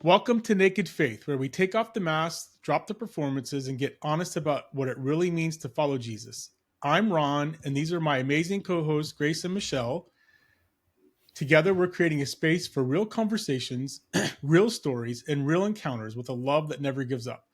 Welcome to Naked Faith, where we take off the masks, drop the performances, and get honest about what it really means to follow Jesus. I'm Ron, and these are my amazing co hosts, Grace and Michelle. Together, we're creating a space for real conversations, real stories, and real encounters with a love that never gives up.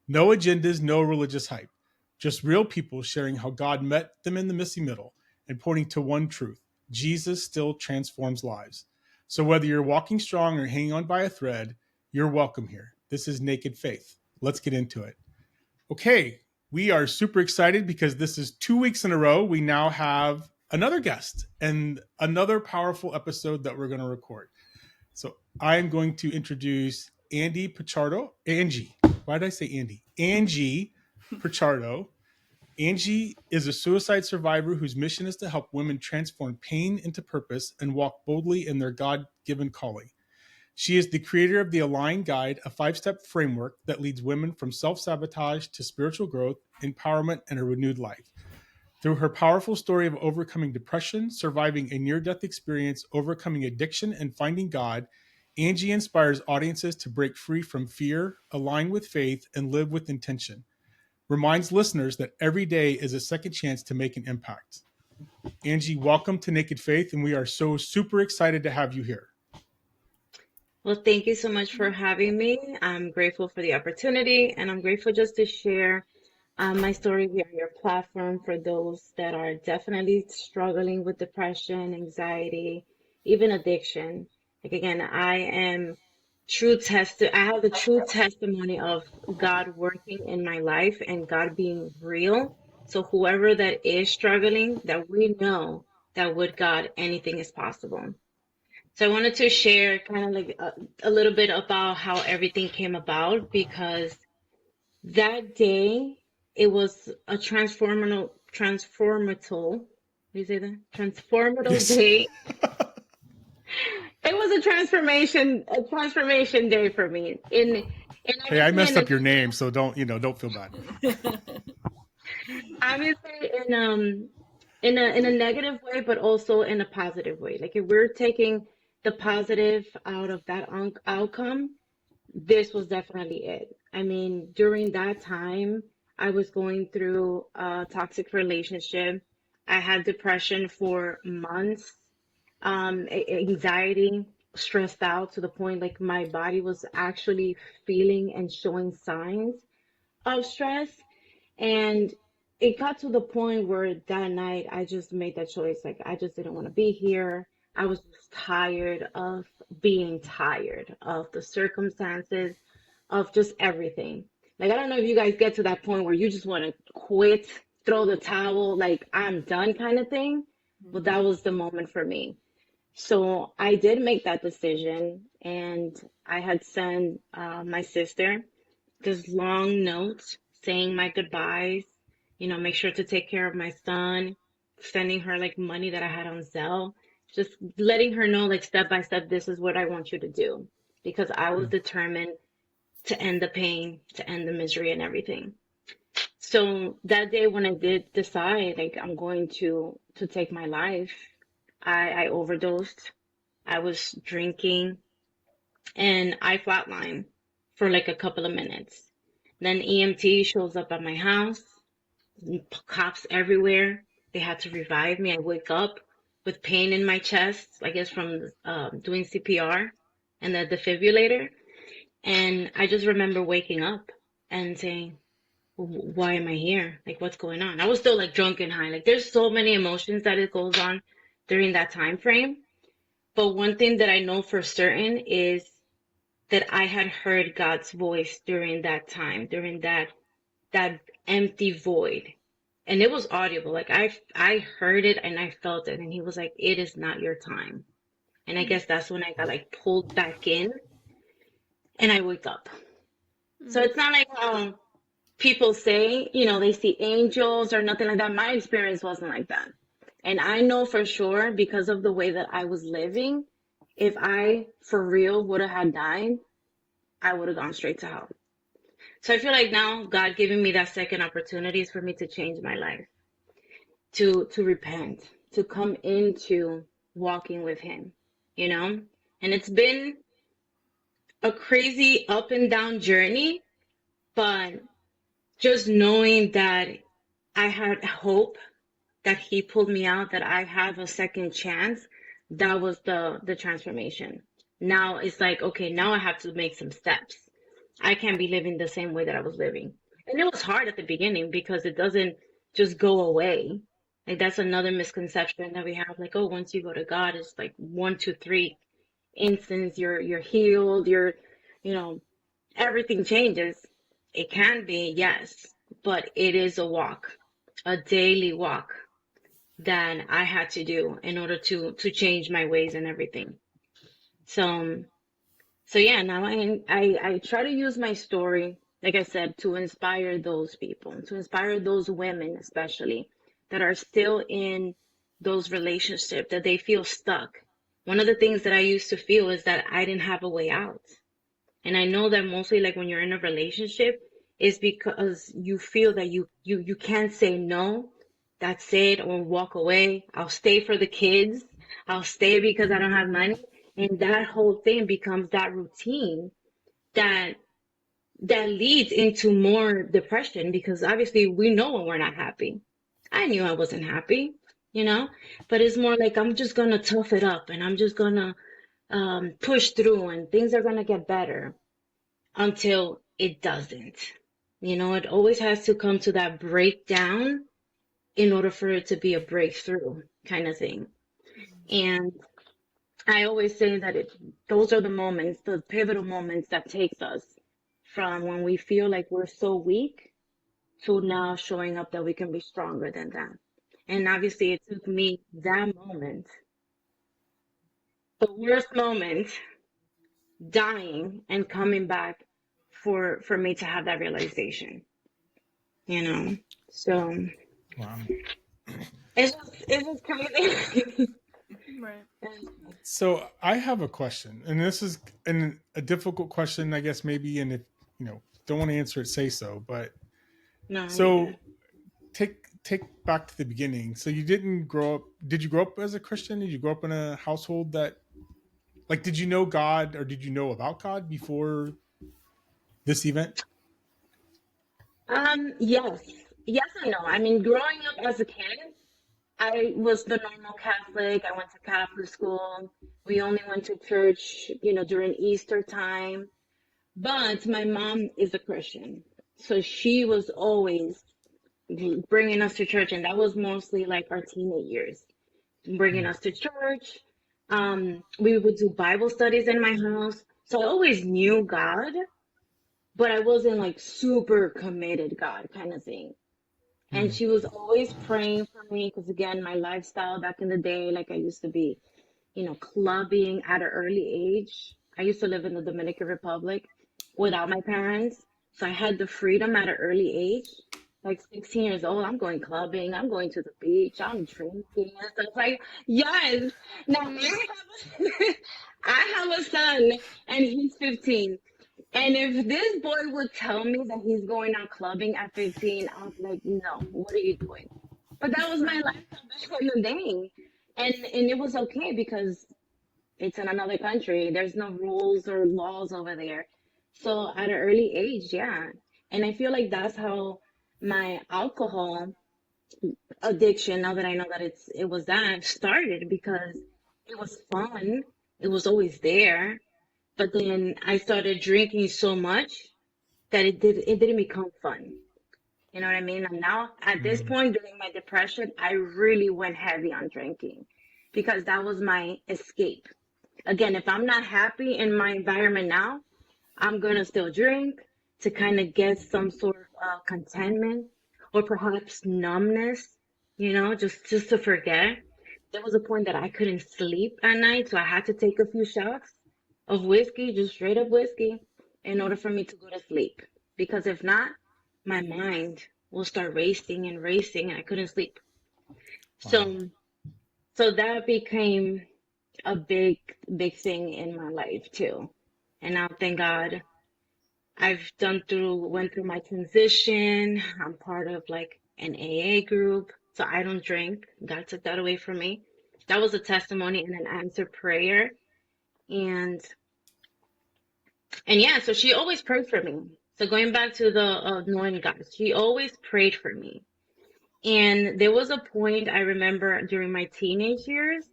No agendas, no religious hype. Just real people sharing how God met them in the messy middle and pointing to one truth: Jesus still transforms lives. So whether you're walking strong or hanging on by a thread, you're welcome here. This is Naked Faith. Let's get into it. Okay, we are super excited because this is 2 weeks in a row. We now have another guest and another powerful episode that we're going to record. So I am going to introduce Angie Pichardo. Angie. Why did I say Andy? Angie Pichardo. Angie is a suicide survivor whose mission is to help women transform pain into purpose and walk boldly in their God-given calling. She is the creator of the Align Guide, a 5-step framework that leads women from self-sabotage to spiritual growth, empowerment, and a renewed life. Through her powerful story of overcoming depression, surviving a near-death experience, overcoming addiction, and finding God, Angie inspires audiences to break free from fear, align with faith, and live with intention. Reminds listeners that every day is a second chance to make an impact. Angie, welcome to Naked Faith, and we are so super excited to have you here. Well, thank you so much for having me. I'm grateful for the opportunity, and I'm grateful just to share my story here on your platform for those that are definitely struggling with depression, anxiety, even addiction. Like again, I have the true testimony of God working in my life and God being real. So whoever that is struggling, that we know that with God, anything is possible. So I wanted to share kind of like a little bit about how everything came about because that day it was a transformative, do you say that? Transformative Yes. day. It was a transformation day for me. And Hey, I obviously messed up your name, so don't feel bad. obviously in a negative way, but also in a positive way. Like if we're taking the positive out of that outcome, this was definitely it. I mean, during that time, I was going through a toxic relationship. I had depression for months, anxiety, stressed out to the point like my body was actually feeling and showing signs of stress. And it got to the point where that night I just made that choice. Like, I just didn't want to be here. I was just tired of being tired of the circumstances, of just everything. Like, I don't know if you guys get to that point where you just want to quit, throw the towel, like, I'm done kind of thing. But that was the moment for me. So I did make that decision, and I had sent my sister this long note saying my goodbyes, make sure to take care of my son, sending her like money that I had on Zelle, just letting her know like step by step, this is what I want you to do. Because I was determined to end the pain, to end the misery and everything. So that day when I did decide like I'm going to take my life, I overdosed. I was drinking and I flatlined for like a couple of minutes. Then EMT shows up at my house, cops everywhere. They had to revive me. I wake up with pain in my chest, I guess from doing CPR and the defibrillator. And I just remember waking up and saying, why am I here? Like, what's going on? I was still like drunk and high. Like, there's so many emotions that it goes on during that time frame. But one thing that I know for certain is that I had heard God's voice during that time, during that empty void. And it was audible. Like I heard it and I felt it. And he was like, it is not your time. And I guess that's when I got like pulled back in and I wake up. So it's not like people say, they see angels or nothing like that. My experience wasn't like that. And I know for sure because of the way that I was living, if I for real would have had died, I would have gone straight to hell. So I feel like now God giving me that second opportunity is for me to change my life, to repent, to come into walking with Him, you know? And it's been a crazy up and down journey, but just knowing that I had hope, that he pulled me out, that I have a second chance, that was the transformation. Now it's like, okay, now I have to make some steps. I can't be living the same way that I was living. And it was hard at the beginning because it doesn't just go away. Like that's another misconception that we have. Like, oh, once you go to God, it's like one, two, three instance, you're healed, you know, everything changes. It can be, yes, but it is a walk, a daily walk that I had to do in order to change my ways and everything. So so yeah, now I try to use my story, like I said, to inspire those people, to inspire those women especially that are still in those relationships that they feel stuck. One of the things that I used to feel is that I didn't have a way out. And I know that mostly like when you're in a relationship is because you feel that you can't say no. That's it, or walk away. I'll stay for the kids. I'll stay because I don't have money. And that whole thing becomes that routine that that leads into more depression because obviously we know when we're not happy. I knew I wasn't happy, you know, but it's more like I'm just gonna tough it up and I'm just gonna push through and things are gonna get better until it doesn't. You know, it always has to come to that breakdown in order for it to be a breakthrough kind of thing. And I always say that those are the moments, the pivotal moments that takes us from when we feel like we're so weak to now showing up that we can be stronger than that. And obviously it took me that moment, the worst moment, dying and coming back for me to have that realization, you know. So Wow. it's just crazy. Right. So I have a question, and this is a difficult question, I guess maybe. And if you know don't want to answer it, say so. But No, you're so good. take back to the beginning. So you didn't grow up. Did you grow up as a Christian? Did you grow up in a household that like did you know God or did you know about God before this event? Yes, yes and no. I mean, growing up as a kid, I was the normal Catholic. I went to Catholic school. We only went to church, during Easter time. But my mom is a Christian, so she was always bringing us to church, and that was mostly like our teenage years, bringing Mm, us to church. We would do Bible studies in my house, so I always knew God, but I wasn't like super committed God kind of thing. And mm, she was always praying for me because, again, my lifestyle back in the day, like I used to be, clubbing at an early age. I used to live in the Dominican Republic without my parents. So I had the freedom at an early age. Like 16 years old, I'm going clubbing, I'm going to the beach, I'm drinking and stuff. Like, yes. Now I have a son and he's 15. And if this boy would tell me that he's going out clubbing at 15, I'd be like, no, what are you doing? But that was my Right. lifestyle back in the day. And it was okay because it's in another country. There's no rules or laws over there. So at an early age, yeah. And I feel like that's how my alcohol addiction, now that I know that it was that, started because it was fun. It was always there. But then I started drinking so much that it didn't become fun. You know what I mean? And now at this mm, point during my depression, I really went heavy on drinking because that was my escape. Again, if I'm not happy in my environment now, I'm gonna still drink to kind of get some sort of contentment or perhaps numbness, just to forget. There was a point that I couldn't sleep at night, so I had to take a few shots of whiskey, just straight up whiskey, in order for me to go to sleep. Because if not, my mind will start racing and racing, and I couldn't sleep. wow. So, so that became a big, big thing in my life too. And now, thank God, went through my transition. I'm part of like an AA group. So I don't drink. God took that away from me. That was a testimony and an answered prayer. And And yeah, so she always prayed for me. So going back to the knowing God, she always prayed for me. And there was a point I remember during my teenage years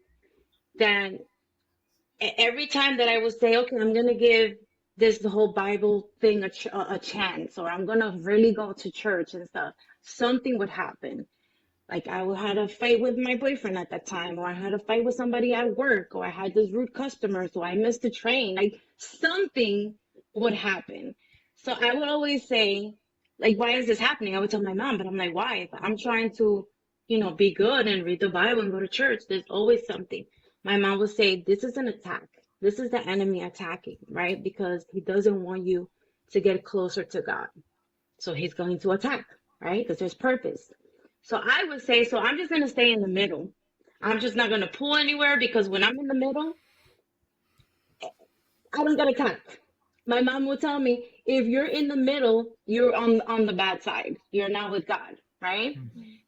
that every time that I would say, okay, I'm going to give this the whole Bible thing a chance, or I'm going to really go to church and stuff, something would happen. Like I had a fight with my boyfriend at that time, or I had a fight with somebody at work, or I had this rude customer, so I missed the train. Like something would happen. So I would always say, like, why is this happening? I would tell my mom, but I'm like, why? If I'm trying to, be good and read the Bible and go to church, there's always something. My mom would say, this is an attack. This is the enemy attacking, right? Because he doesn't want you to get closer to God. So he's going to attack, right? Because there's purpose. So I would say, so I'm just going to stay in the middle. I'm just not going to pull anywhere because when I'm in the middle, I don't get attacked. My mom would tell me, if you're in the middle, you're on the bad side. You're not with God, right?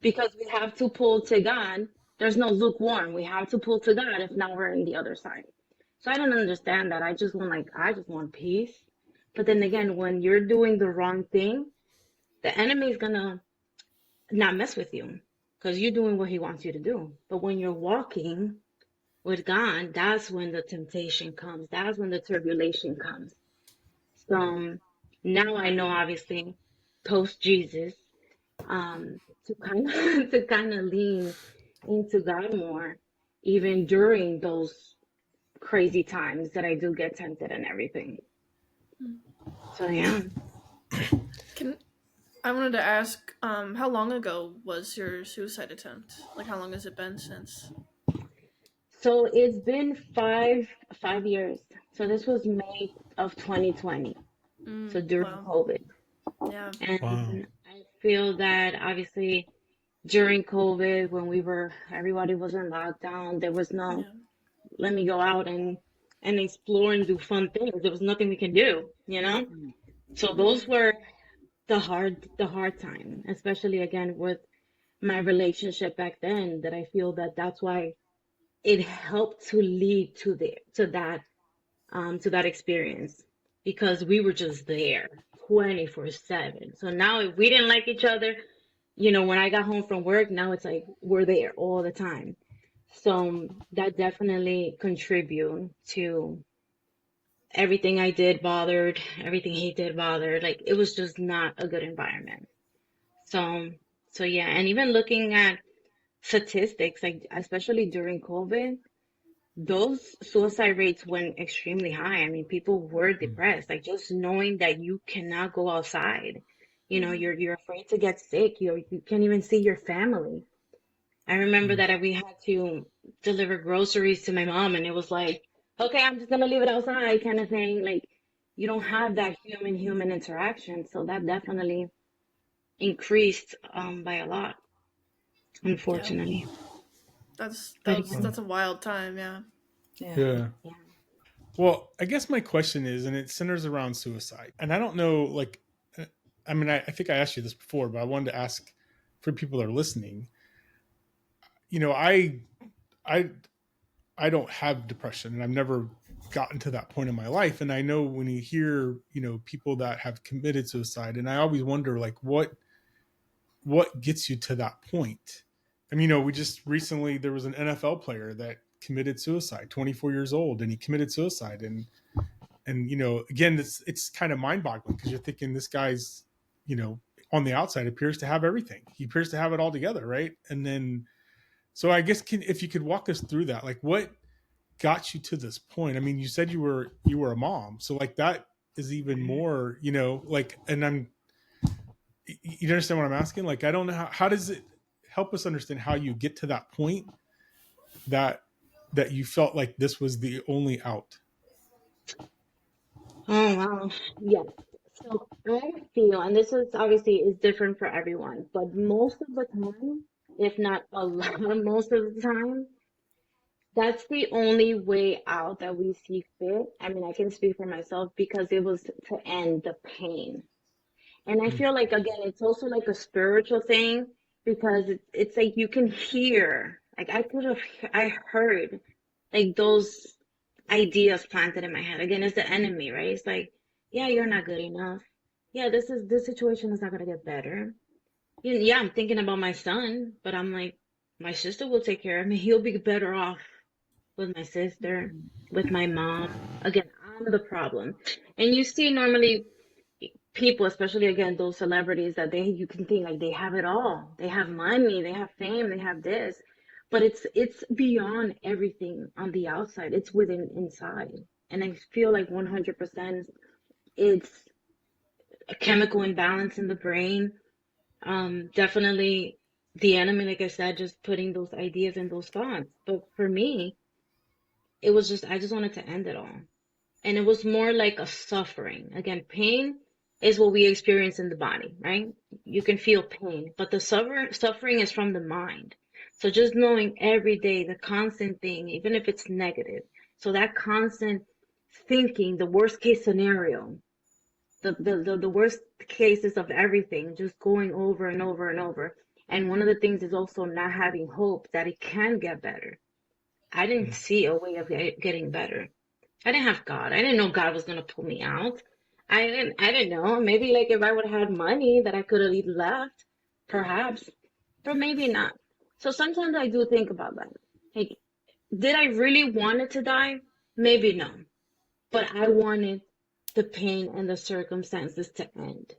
Because we have to pull to God. There's no lukewarm. We have to pull to God. If not, we're in the other side. So I don't understand that. I just want peace. But then again, when you're doing the wrong thing, the enemy is gonna not mess with you because you're doing what he wants you to do. But when you're walking with God, that's when the temptation comes. That's when the tribulation comes. So now I know, obviously, post Jesus, to kind of to kind of lean into God more, even during those crazy times that I do get tempted and everything. So yeah. Can I wanted to ask, how long ago was your suicide attempt? Like, how long has it been since? So it's been five years. So this was May of 2020. So during Wow. COVID. Yeah. Wow. And I feel that obviously during COVID, when everybody was in lockdown, there was no, Yeah. let me go out and explore and do fun things. There was nothing we can do, you know? So those were the hard time, especially again with my relationship back then, that I feel that that's why it helped to lead to that experience, because we were just there 24/7. So now if we didn't like each other, when I got home from work, now it's like we're there all the time. So that definitely contribute to everything I did bothered, everything he did bothered. Like it was just not a good environment. So so yeah, and even looking at statistics, like especially during COVID, those suicide rates went extremely high. I mean, people were depressed. Like just knowing that you cannot go outside, you're afraid to get sick. You can't even see your family. I remember that we had to deliver groceries to my mom, and it was like, okay, I'm just gonna leave it outside, kind of thing. Like you don't have that human interaction, so that definitely increased by a lot, Yeah. unfortunately. That's But that's yeah, that's a wild time. Yeah. yeah, Yeah. yeah. Well, I guess my question is, and it centers around suicide. And I don't know, like, I mean, I think I asked you this before, but I wanted to ask for people that are listening. You know, I, I don't have depression, and I've never gotten to that point in my life. And I know when you hear, people that have committed suicide, and I always wonder, like, what gets you to that point? I mean, we just recently there was an NFL player that committed suicide, 24 years old, and he committed suicide, and again, it's kind of mind-boggling because you're thinking this guy's, on the outside appears to have everything. He appears to have it all together, right? And then, so I guess if you could walk us through that, like what got you to this point? I mean, you said you were a mom, so like that is even more, like, and you understand what I'm asking? Like, I don't know how does it help us understand how you get to that point that you felt like this was the only out. Oh wow. Yes. So I feel, and this is obviously is different for everyone, but most of the time, if not a lot, most of the time, that's the only way out that we see fit. I mean, I can speak for myself because it was to end the pain. And I feel like, again, it's also like a spiritual thing because it's like you can hear, like I heard like those ideas planted in my head. Again, it's the enemy, right? It's like, Yeah, you're not good enough. Yeah, this situation is not gonna get better. Yeah, I'm thinking about my son, but I'm like, my sister will take care of me. He'll be better off with my sister, with my mom. Again, I'm the problem. And you see normally people, especially again those celebrities that they you can think like they have it all. They have money, they have fame, they have this. But it's beyond everything on the outside. It's within inside. And I feel like 100% it's a chemical imbalance in the brain. Definitely the enemy, like I said, just putting those ideas and those thoughts. But for me, it was just I just wanted to end it all. And it was more like a suffering. Again, pain is what we experience in the body, right? You can feel pain, but the suffering is from the mind. So just knowing every day the constant thing, even if it's negative. So that constant thinking, the worst case scenario, the worst cases of everything, just going over and over and over. And one of the things is also not having hope that it can get better. I didn't see a way of getting better. I didn't have God. I didn't know God was gonna pull me out. I didn't know. Maybe like if I would have had money that I could have left, perhaps, but maybe not. So sometimes I do think about that. Like, did I really want it to die? Maybe no. But I wanted the pain and the circumstances to end.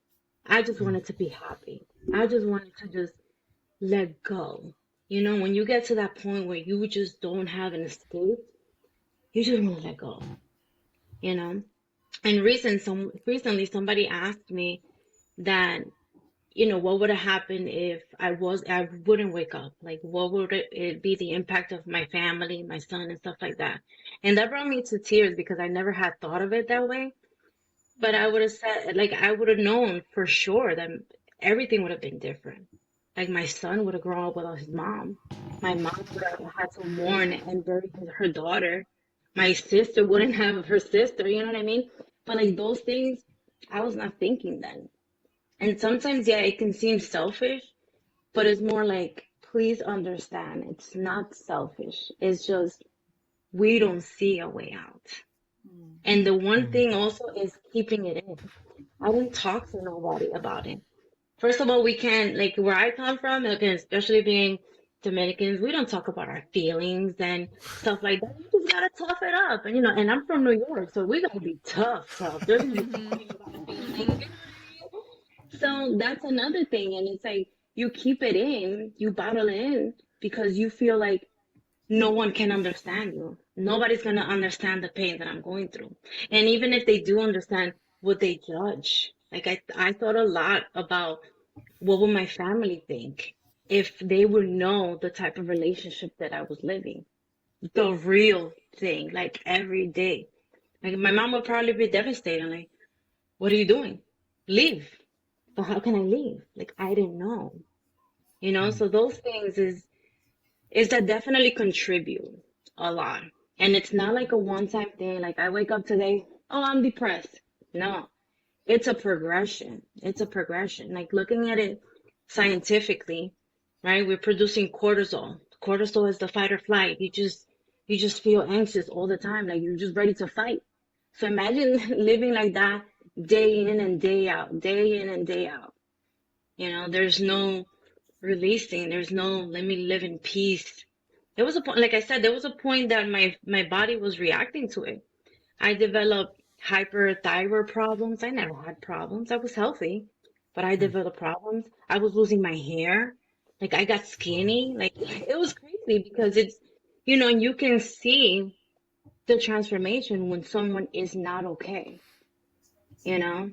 I just wanted to be happy. I just wanted to just let go. You know, when you get to that point where you just don't have an escape, you just want to let go, you know? And recently somebody asked me that, what would have happened if I wouldn't wake up? Like, what would it be the impact of my family, my son, and stuff like that? And that brought me to tears because I never had thought of it that way. But I would have said, like, I would have known for sure that everything would have been different. Like, my son would have grown up without his mom. My mom would have had to mourn and bury her daughter. My sister wouldn't have her sister, you know what I mean? But, like, those things, I was not thinking then. And sometimes, yeah, it can seem selfish, but it's more like, please understand, it's not selfish. It's just, we don't see a way out. And the one thing also is keeping it in. I didn't talk to nobody about it. First of all, we can't, like where I come from, again, especially being Dominicans, we don't talk about our feelings and stuff like that. You just gotta tough it up. And and I'm from New York, so we gotta be tough, tough. There's no Mhm. talking about feelings. Mhm. So that's another thing. And it's like you keep it in, you bottle it in because you feel like no one can understand you. Nobody's gonna understand the pain that I'm going through. And even if they do understand, would they judge? Like I thought a lot about what would my family think if they would know the type of relationship that I was living, the real thing, like every day. Like my mom would probably be devastated. Like, what are you doing? Leave. But how can I leave? Like I didn't know. So those things is that definitely contribute a lot. And it's not like a one-time thing. Like I wake up today, oh, I'm depressed. No, it's a progression. It's a progression. Like looking at it scientifically, right? We're producing cortisol. Cortisol is the fight or flight. You just feel anxious all the time. Like you're just ready to fight. So imagine living like that day in and day out, day in and day out. There's no releasing. There's no let me live in peace. There was a point, like I said, there was a point that my body was reacting to it. I developed hyperthyroid problems. I never had problems. I was healthy, but I developed problems. I was losing my hair. Like I got skinny. Like it was crazy because and you can see the transformation when someone is not okay, you know?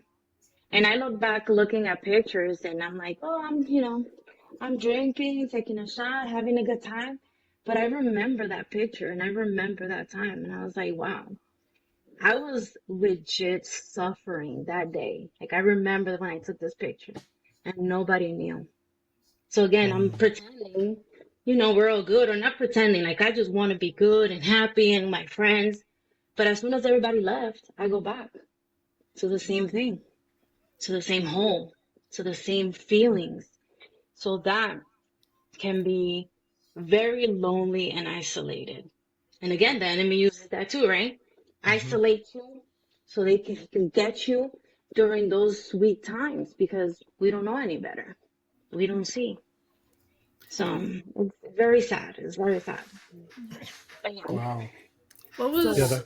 And I look back looking at pictures and I'm like, oh, I'm drinking, taking a shot, having a good time. But I remember that picture and I remember that time. And I was like, wow, I was legit suffering that day. Like I remember when I took this picture and nobody knew. So again, I'm pretending, we're all good or not pretending. Like I just want to be good and happy and my friends. But as soon as everybody left, I go back to the same thing, to the same hole, to the same feelings. So that can be very lonely and isolated. And again, the enemy uses that too, right? Isolate you so they can get you during those sweet times, because we don't know any better. We don't see. So it's very sad. It's very sad. But yeah. Wow. What So, Yeah. was?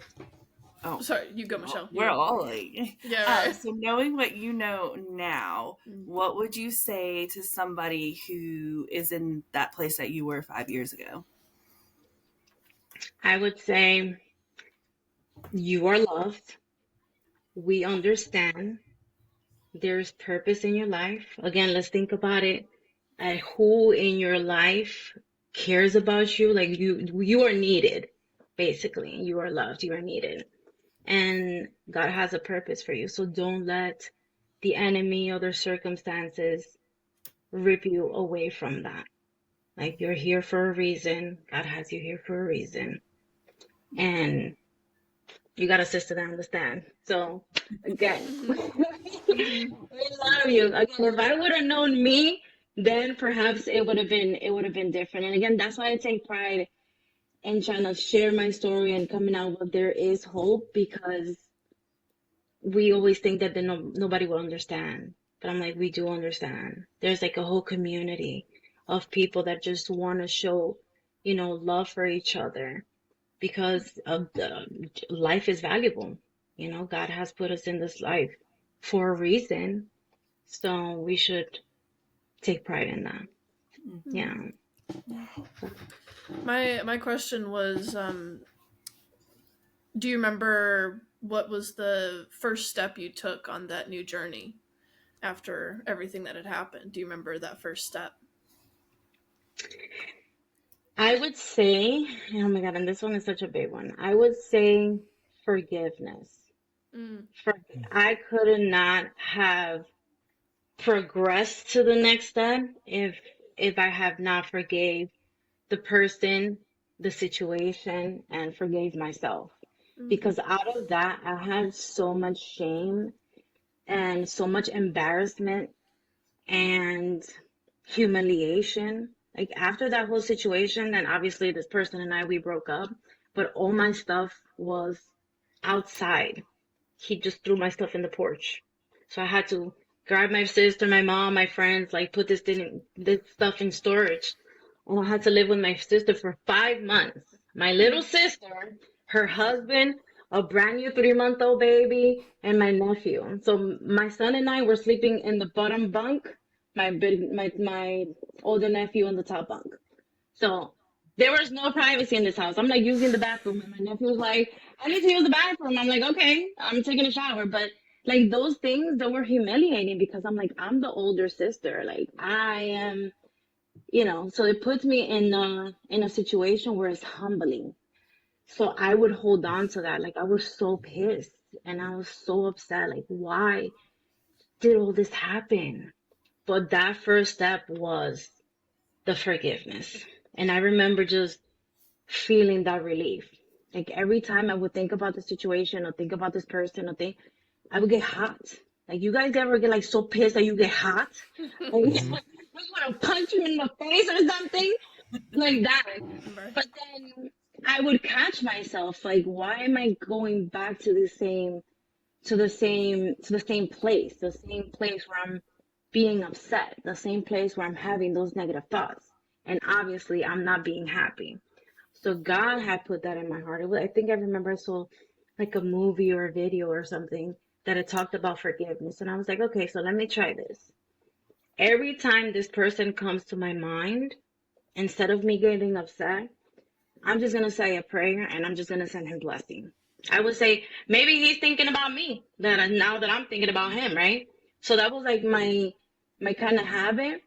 oh, Sorry, you go, Michelle. we're all like, Yeah, right. so knowing what you know now, Mm. what would you say to somebody who is in that place that you were 5 years ago? I would say you are loved. We understand there's purpose in your life. Again, let's think about it. And who in your life cares about you? Like you are needed. Basically, you are loved. You are needed, and God has a purpose for you. So don't let the enemy or their circumstances rip you away from that. Like, you're here for a reason. God has you here for a reason, and you got a sister that understand. So again, we love you. Again, if I would have known me, then perhaps it would have been different. And again, that's why I take pride in trying to share my story and coming out with there is hope, because we always think that nobody will understand. But I'm like, we do understand. There's like a whole community of people that just want to show, love for each other, because of the life is valuable. God has put us in this life for a reason. So we should take pride in that. Yeah. My question was, do you remember what was the first step you took on that new journey after everything that had happened? Do you remember that first step? I would say, oh my God, and this one is such a big one. I would say forgiveness. Mm. I could not have progressed to the next step if I have not forgave the person, the situation, and forgave myself. Because out of that, I had so much shame and so much embarrassment and humiliation. Like, after that whole situation, and obviously this person and I, we broke up, but all my stuff was outside. He just threw my stuff in the porch. So I had to grab my sister, my mom, my friends, like, put this stuff in storage. And I had to live with my sister for 5 months. My little sister, her husband, a brand new 3-month-old baby, and my nephew. So my son and I were sleeping in the bottom bunk. My older nephew in the top bunk. So there was no privacy in this house. I'm like using the bathroom, and my nephew was like, I need to use the bathroom. I'm like, okay, I'm taking a shower. But like, those things that were humiliating, because I'm like, I'm the older sister. Like, I am, so it puts me in a situation where it's humbling. So I would hold on to that. Like, I was so pissed and I was so upset. Like, why did all this happen? But that first step was the forgiveness. And I remember just feeling that relief. Like, every time I would think about the situation or think about this person I would get hot. Like, you guys ever get like so pissed that you get hot? Like, you want to punch him in the face or something like that. But then I would catch myself like, why am I going back to the same place where I'm being upset, the same place where I'm having those negative thoughts, and obviously I'm not being happy. So God had put that in my heart. I think I remember I saw like a movie or a video or something that it talked about forgiveness, and I was like, okay, so let me try this. Every time this person comes to my mind, instead of me getting upset, I'm just gonna say a prayer and I'm just gonna send him blessing. I would say maybe he's thinking about me now that I'm thinking about him, right? So that was like my kind of habit,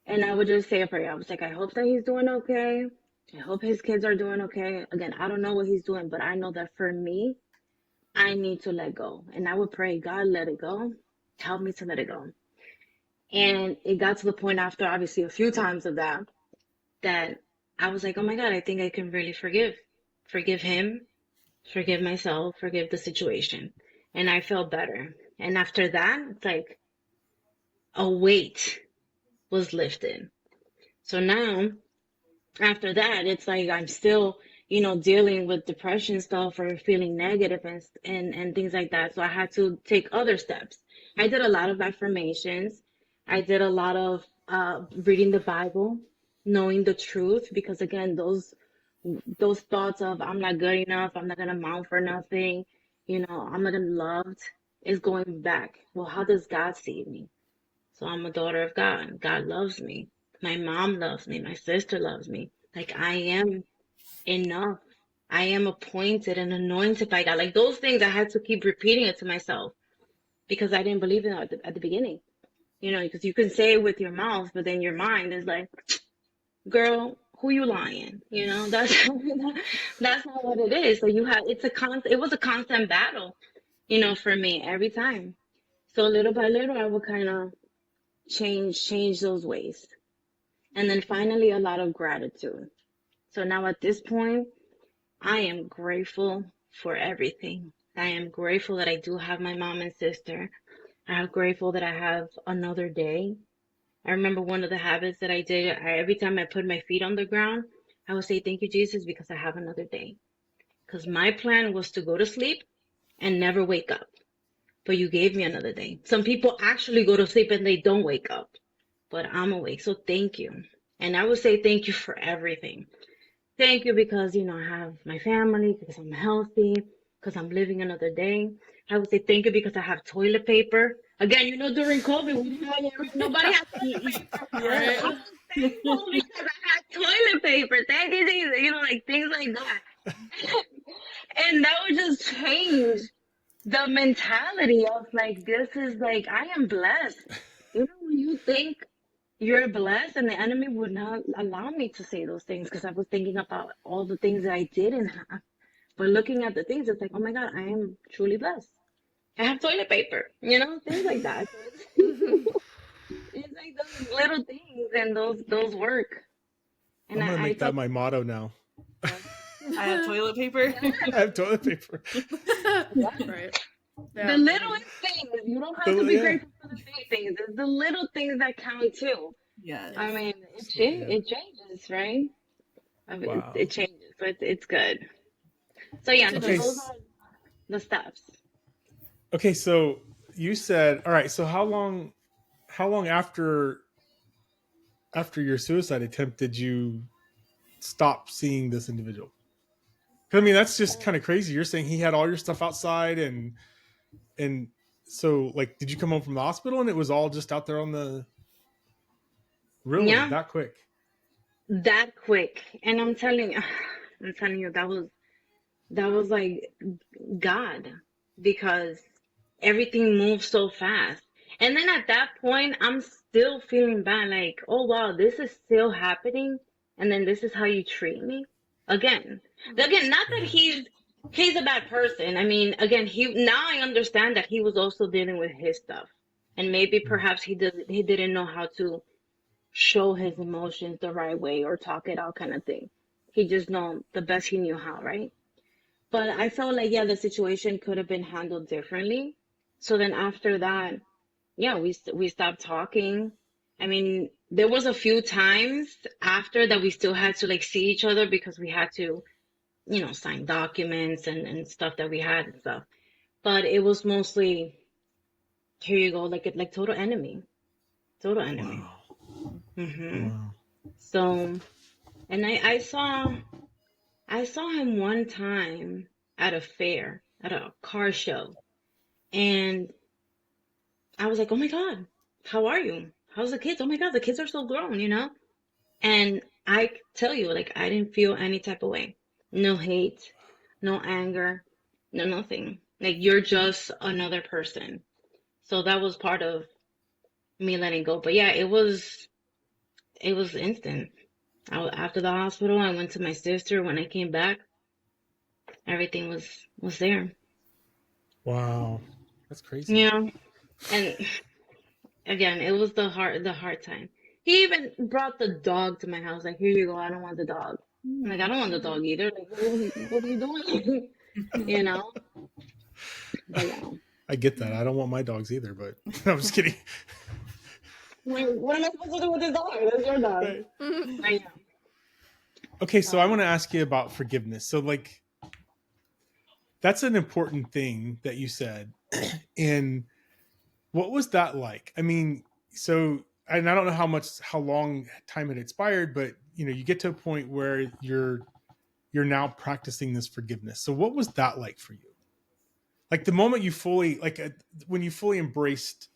and I would just say a prayer. I was like, I hope that he's doing okay. I hope his kids are doing okay. Again, I don't know what he's doing, but I know that for me, I need to let go. And I would pray, God, let it go. Help me to let it go. And it got to the point after obviously a few times of that I was like, oh my God, I think I can really forgive him, forgive myself, forgive the situation. And I felt better. And after that, it's like a weight was lifted. So now, after that, it's like I'm still, dealing with depression stuff or feeling negative and things like that. So I had to take other steps. I did a lot of affirmations. I did a lot of reading the Bible, knowing the truth, because again, those thoughts of I'm not good enough, I'm not gonna amount for nothing, I'm not loved, is going back. Well, how does God see me? So I'm a daughter of God. God loves me. My mom loves me. My sister loves me. Like I am enough. I am appointed and anointed by God. Like those things, I had to keep repeating it to myself because I didn't believe in it at the beginning. Because you can say it with your mouth, but then your mind is like, girl, who you lying? That's that's not what it is. So it was a constant battle, for me every time. So little by little, I would kind of change those ways. And then finally, a lot of gratitude. So now at this point, I am grateful for everything. I am grateful that I do have my mom and sister. I'm grateful that I have another day. I remember one of the habits that I did, every time I put my feet on the ground, I would say, thank you, Jesus, because I have another day. Because my plan was to go to sleep and never wake up. But you gave me another day. Some people actually go to sleep and they don't wake up. But I'm awake. So thank you. And I would say thank you for everything. Thank you because, I have my family, because I'm healthy, because I'm living another day. I would say thank you because I have toilet paper. Again, during COVID, we didn't have, nobody had toilet paper. Right. I was thankful because I had toilet paper. Thank you, Jesus. Like things like that. And that would just change the mentality of like, this is like, I am blessed. When you think you're blessed, and the enemy would not allow me to say those things because I was thinking about all the things that I didn't have. But looking at the things, it's like, oh my God, I am truly blessed. I have toilet paper, things like that. So it's like those little things and those work. And I'm gonna make that felt my motto now. I have toilet paper. I have toilet paper. Right. Yeah. the littlest things. You don't have to be grateful for the big things. It's the little things that count too. Yeah. I mean, it changes, right? I mean, Wow. it changes, but it's good. So yeah, Okay. those are the steps. Okay, so you said, all right, so how long after your suicide attempt did you stop seeing this individual? 'Cause, I mean, that's just kind of crazy. You're saying he had all your stuff outside and so like did you come home from the hospital and it was all just out there on the Yeah, that quick? that quick. And I'm telling you, that was like God, because everything moves so fast. And then at that point, I'm still feeling bad, like, oh wow, this is still happening, and then this is how you treat me again. Again, not that he's a bad person. I mean, again, now I understand that he was also dealing with his stuff, and maybe perhaps he didn't know how to show his emotions the right way or talk it out, kind of thing. He just know the best he knew how, right? But I felt like, yeah, the situation could have been handled differently. So then after that, yeah, we stopped talking. I mean, there was a few times after that we still had to like see each other because we had to, sign documents and stuff that we had and stuff. But it was mostly, here you go, like total enemy. Total enemy. Wow. hmm Wow. So, and I saw him one time at a fair, at a car show, and I was like, "Oh my God, how are you? How's the kids? Oh my God, the kids are so grown." And I tell you, like, I didn't feel any type of way. No hate, no anger, no nothing. Like, you're just another person. So that was part of me letting go. But yeah, it was instant. After the hospital, I went to my sister. When I came back, everything was there. Wow. That's crazy. Yeah. And again, it was the hard time. He even brought the dog to my house. Like, here you go. I don't want the dog. I'm like, I don't want the dog either. Like, what are you doing? you know? But yeah. I get that. I don't want my dogs either, but I'm just kidding. Like, what am I supposed to do with this dog? That's your dog. Right. But yeah. Okay, so I want to ask you about forgiveness. So, like, that's an important thing that you said. And what was that like? I mean, so, and I don't know how long time had expired, but you know, you get to a point where you're now practicing this forgiveness. So, what was that like for you? Like the moment you fully, when you fully embraced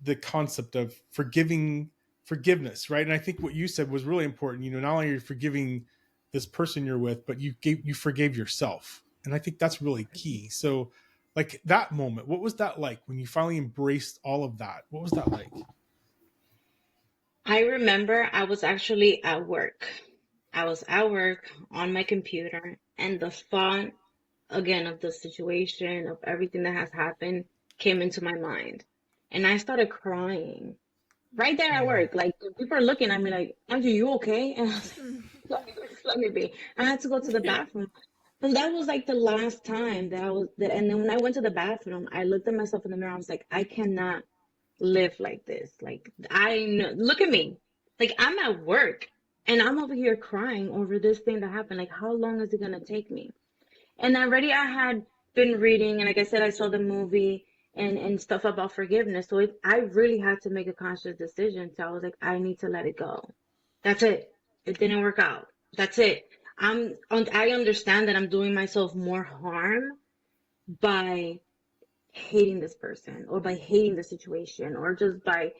the concept of forgiveness, right? And I think what you said was really important. You know, not only are you forgiving this person you're with, but you forgave yourself, and I think that's really key. So, like that moment, what was that like when you finally embraced all of that? What was that like? I remember I was actually at work. I was at work on my computer, and the thought again of the situation, of everything that has happened, came into my mind. And I started crying right there at Mm. work. Like people are looking at me like, Andrew, you okay? And I was like, let me be. I had to go to the bathroom. But that was like the last time that I was there. And then when I went to the bathroom, I looked at myself in the mirror. I was like, I cannot live like this. Like I know, look at me. Like I'm at work and I'm over here crying over this thing that happened. Like how long is it gonna take me? And already I had been reading, and like I said, I saw the movie and stuff about forgiveness. So I really had to make a conscious decision. So I was like, I need to let it go. That's it. It didn't work out. That's it. I understand that I'm doing myself more harm by hating this person or by hating the situation or just by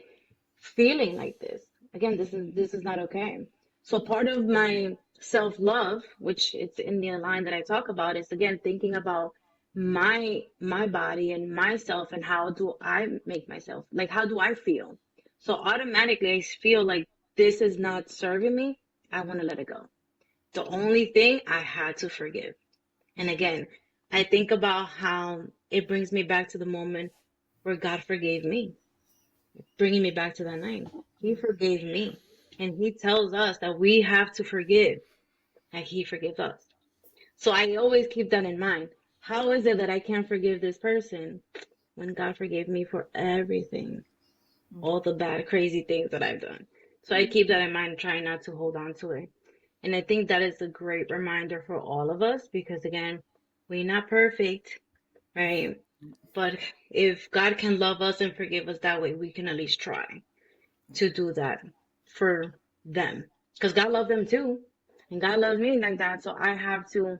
feeling like this. Again, this is not okay. So part of my self-love, which it's in the line that I talk about, is again thinking about my body and myself and how do I make myself, like how do I feel? So automatically I feel like this is not serving me. I want to let it go. The only thing I had to forgive. And again, I think about how it brings me back to the moment where God forgave me, bringing me back to that night. He forgave me. And he tells us that we have to forgive, like he forgives us. So I always keep that in mind. How is it that I can't forgive this person when God forgave me for everything, all the bad, crazy things that I've done? So I keep that in mind, trying not to hold on to it. And I think that is a great reminder for all of us because, again, we're not perfect, right? But if God can love us and forgive us that way, we can at least try to do that for them. Because God loved them too. And God loves me like that. So I have to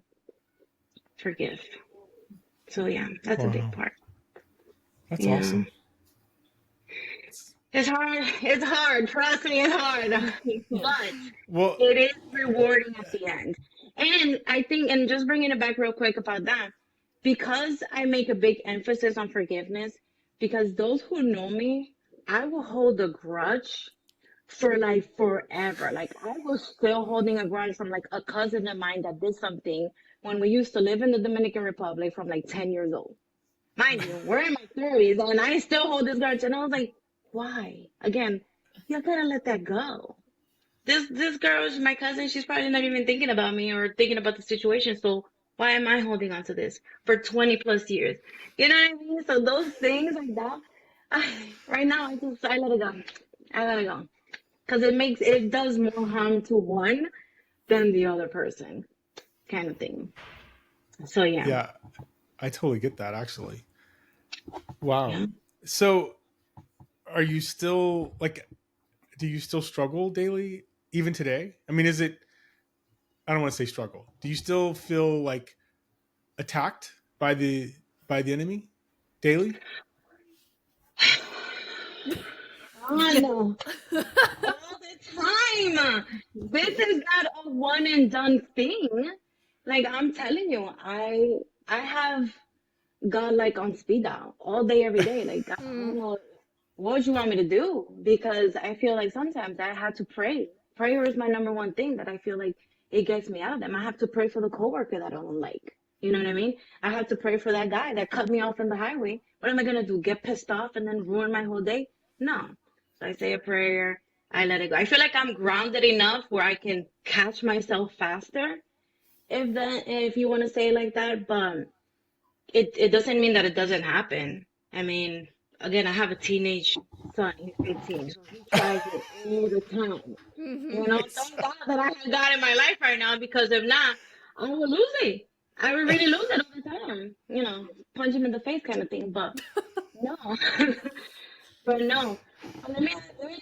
forgive. So yeah, that's a big Wow, part. that's Yeah. awesome. It's hard. It's hard. Trust me, it's hard. But Well, it is rewarding at the end. And I think, and just bringing it back real quick about that, because I make a big emphasis on forgiveness, because those who know me, I will hold a grudge for like forever. Like I was still holding a grudge from like a cousin of mine that did something when we used to live in the Dominican Republic from like 10 years old. Mind you, we're in my 30s and I still hold this grudge. And I was like, why? Again, you gotta let that go. This girl is my cousin. She's probably not even thinking about me or thinking about the situation. So why am I holding on to this for 20 plus years? You know what I mean? So those things like that, right now I let it go. I let it go because it does more harm to one than the other person, kind of thing. So yeah, yeah, I totally get that actually. yeah. Wow. So, are you still like? Do you still struggle daily, even today? I mean, is it? I don't want to say struggle. Do you still feel like attacked by the enemy daily? I know all the time. This is not a one and done thing. Like I'm telling you, I have God like on speed dial all day, every day. Like God, I don't know what would you want me to do because I feel like sometimes I have to pray. Prayer is my number one thing that I feel like it gets me out of them. I have to pray for the coworker that I don't like. You know what I mean? I have to pray for that guy that cut me off in the highway. What am I gonna do? Get pissed off and then ruin my whole day? No. So I say a prayer. I let it go. I feel like I'm grounded enough where I can catch myself faster, if you want to say it like that. But it doesn't mean that it doesn't happen. I mean, again, I have a teenage son, he's 15, so he tries it all the time. You know, Nice. thank God that I have God in my life right now, because if not, I would lose it. I would really lose it all the time. You know, punch him in the face kind of thing. But no, but no. But let me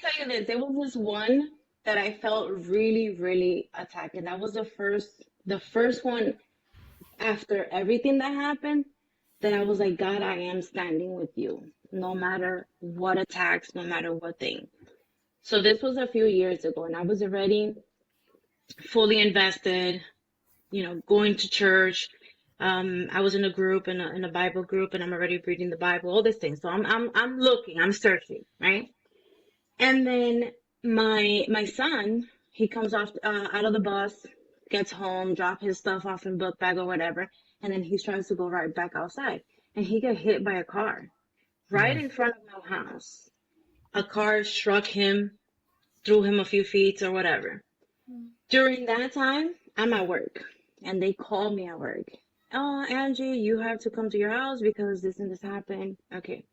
tell you this. There was this one that I felt really, really attacked, and that was the first one after everything that happened. That I was like, God, I am standing with you, no matter what attacks, no matter what thing. So this was a few years ago, and I was already fully invested, going to church. I was in a group, in a Bible group, and I'm already reading the Bible, all these things. So I'm looking, I'm searching, right? And then my son, he comes off out of the bus, gets home, drop his stuff off in book bag or whatever, and then he tries to go right back outside, and he get hit by a car right Mm. in front of my house. A car struck him, threw him a few feet or whatever. During that time, I'm at work, and they call me at work. Oh, Angie, you have to come to your house because this and this happened. Okay.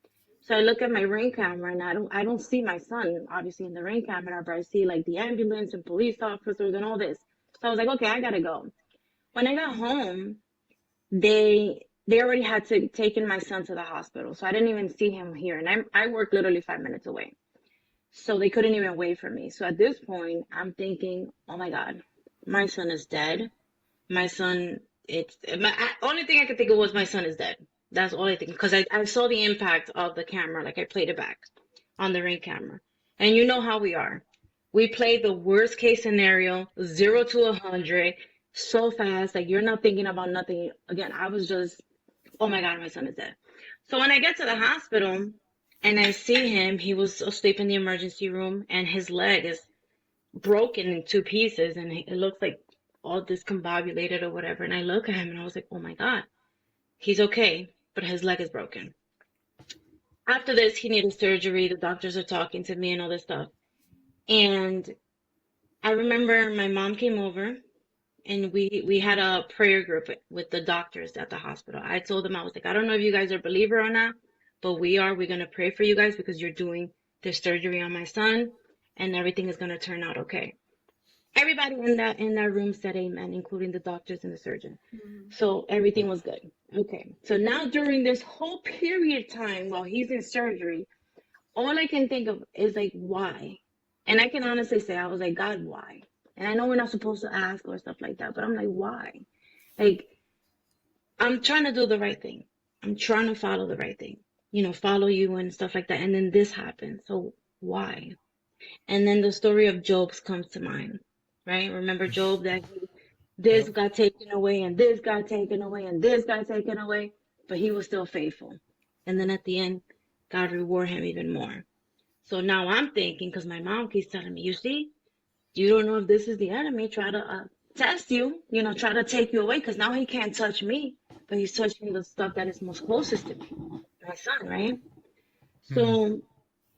So I look at my ring camera, and I don't see my son obviously in the ring camera, but I see like the ambulance and police officers and all this. So I was like, okay, I gotta go. When I got home, they already had taken my son to the hospital, so I didn't even see him here, and I work literally 5 minutes away. So they couldn't even wait for me. So at this point, I'm thinking, oh my God, my son is dead. My son, only thing I could think of was my son is dead. That's all I think. Because I saw the impact of the camera, like I played it back on the ring camera. And you know how we are. We play the worst case scenario, 0 to 100, so fast. Like you're not thinking about nothing. Again, I was just, oh my God, my son is dead. So when I get to the hospital and I see him, he was asleep in the emergency room, and his leg is broken in two pieces, and it looks like all discombobulated or whatever. And I look at him and I was like, oh my God, he's okay, but his leg is broken. After this, he needed surgery. The doctors are talking to me and all this stuff. And I remember my mom came over, and we had a prayer group with the doctors at the hospital. I told them, I was like, I don't know if you guys are a believer or not, but we're going to pray for you guys because you're doing this surgery on my son, and everything is going to turn out okay. Everybody in that room said amen, including the doctors and the surgeon. So everything was good. Okay. So now during this whole period of time while he's in surgery, all I can think of is like, why? And I can honestly say, I was like, God, why? And I know we're not supposed to ask or stuff like that, but I'm like, why? Like, I'm trying to do the right thing. I'm trying to follow the right thing, follow you and stuff like that. And then this happened. So why? And then the story of Job's comes to mind, right? Remember Job, that this Yep. got taken away, and this got taken away, and this got taken away, but he was still faithful. And then at the end, God reward him even more. So now I'm thinking, because my mom keeps telling me, you see, you don't know if this is the enemy try to test you, try to take you away, because now he can't touch me, but he's touching the stuff that is most closest to me, my son, right? Mm. So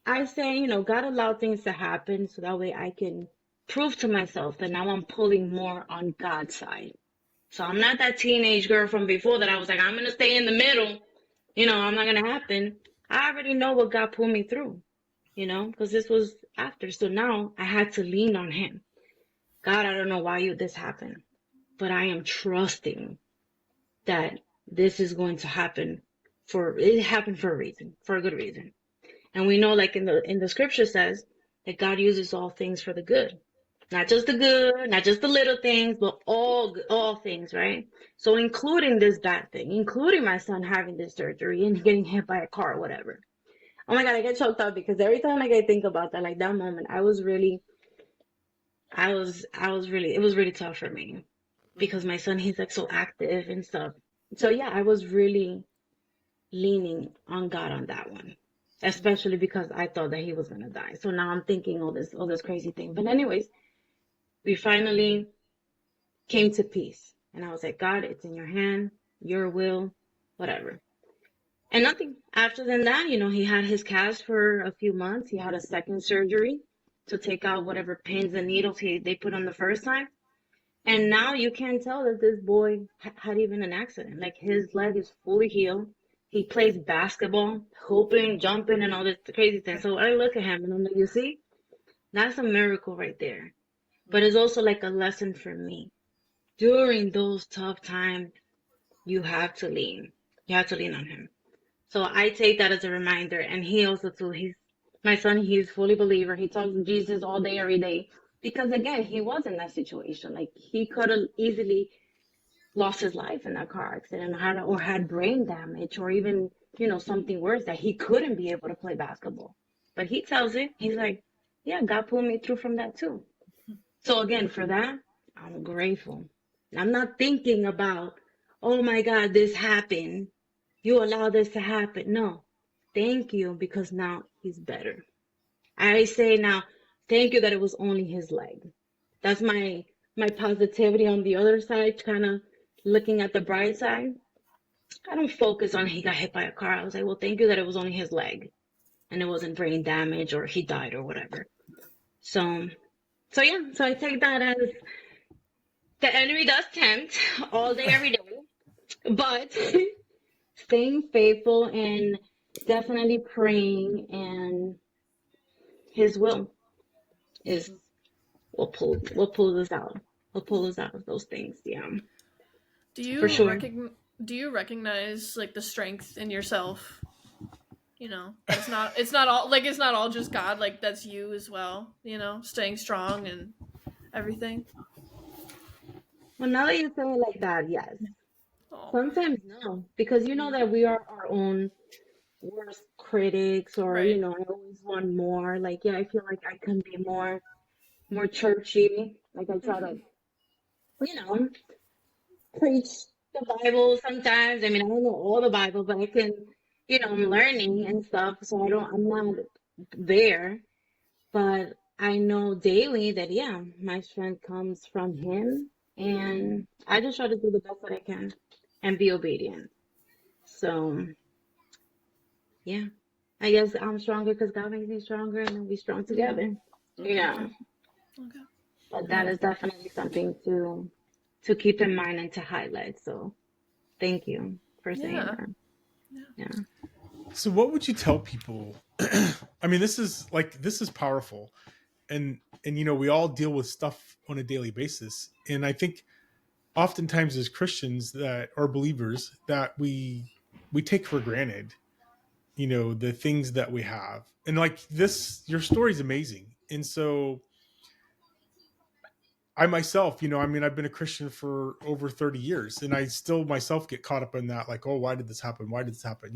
I say, God allowed things to happen so that way I can prove to myself that now I'm pulling more on God's side. So I'm not that teenage girl from before that I was like, I'm going to stay in the middle. I'm not going to happen. I already know what God pulled me through, because this was after. So now I had to lean on him. God, I don't know why this happened, but I am trusting that this is going to happen it happened for a reason, for a good reason. And we know, like in the scripture says, that God uses all things for the good. Not just the good, not just the little things, but all things, right? So including this bad thing, including my son having this surgery and getting hit by a car or whatever. Oh my God, I get choked up because every time like I think about that, like that moment, it was really tough for me because my son, he's like so active and stuff. So yeah, I was really leaning on God on that one, especially because I thought that he was gonna die. So now I'm thinking all this crazy thing. But anyways, we finally came to peace, and I was like, God, it's in your hand, your will, whatever. And nothing after than that. He had his cast for a few months. He had a second surgery to take out whatever pins and needles they put on the first time. And now you can't tell that this boy had even an accident. Like his leg is fully healed. He plays basketball, hooping, jumping, and all this crazy thing. So I look at him and I'm like, you see, that's a miracle right there. But it's also like a lesson for me. During those tough times, you have to lean. You have to lean on him. So I take that as a reminder. And he also too, my son, he's fully believer. He talks to Jesus all day, every day. Because again, he was in that situation. Like he could have easily lost his life in that car accident or had brain damage or even, something worse that he couldn't be able to play basketball. But he tells it, he's like, yeah, God pulled me through from that too. So again, for that, I'm grateful. I'm not thinking about, oh my God, this happened. You allowed this to happen. No, thank you because now he's better. I say now, thank you that it was only his leg. That's my positivity on the other side, kind of looking at the bright side. I don't focus on he got hit by a car. I was like, well, thank you that it was only his leg and it wasn't brain damage or he died or whatever. So yeah, so I take that as the enemy does tempt all day, every day, but staying faithful and definitely praying and his will is what pulls us out. What pulls us out of those things, yeah. Do you For sure. Do you recognize like the strength in yourself? It's not all just God, like that's you as well, staying strong and everything. Well, now that you say it like that, yes. Oh. Sometimes no, because you know that we are our own worst critics, or Right. I always want more. Like, yeah, I feel like I can be more churchy. Like I try to, you know, preach the Bible sometimes. I mean, I don't know all the Bible, but I can, I'm learning and stuff. So I'm not there, but I know daily that, yeah, my strength comes from Him. And I just try to do the best that I can and be obedient. So, yeah, I guess I'm stronger because God makes me stronger and then we strong together. Yeah. Okay. But that is definitely something to keep in mind and to highlight. So thank you for saying that. Yeah. So what would you tell people? I mean, this is powerful. And we all deal with stuff on a daily basis. And I think oftentimes as Christians that are believers that we take for granted, the things that we have. And like this, your story is amazing. And so I myself, I've been a Christian for over 30 years and I still myself get caught up in that. Like, oh, why did this happen? Why did this happen?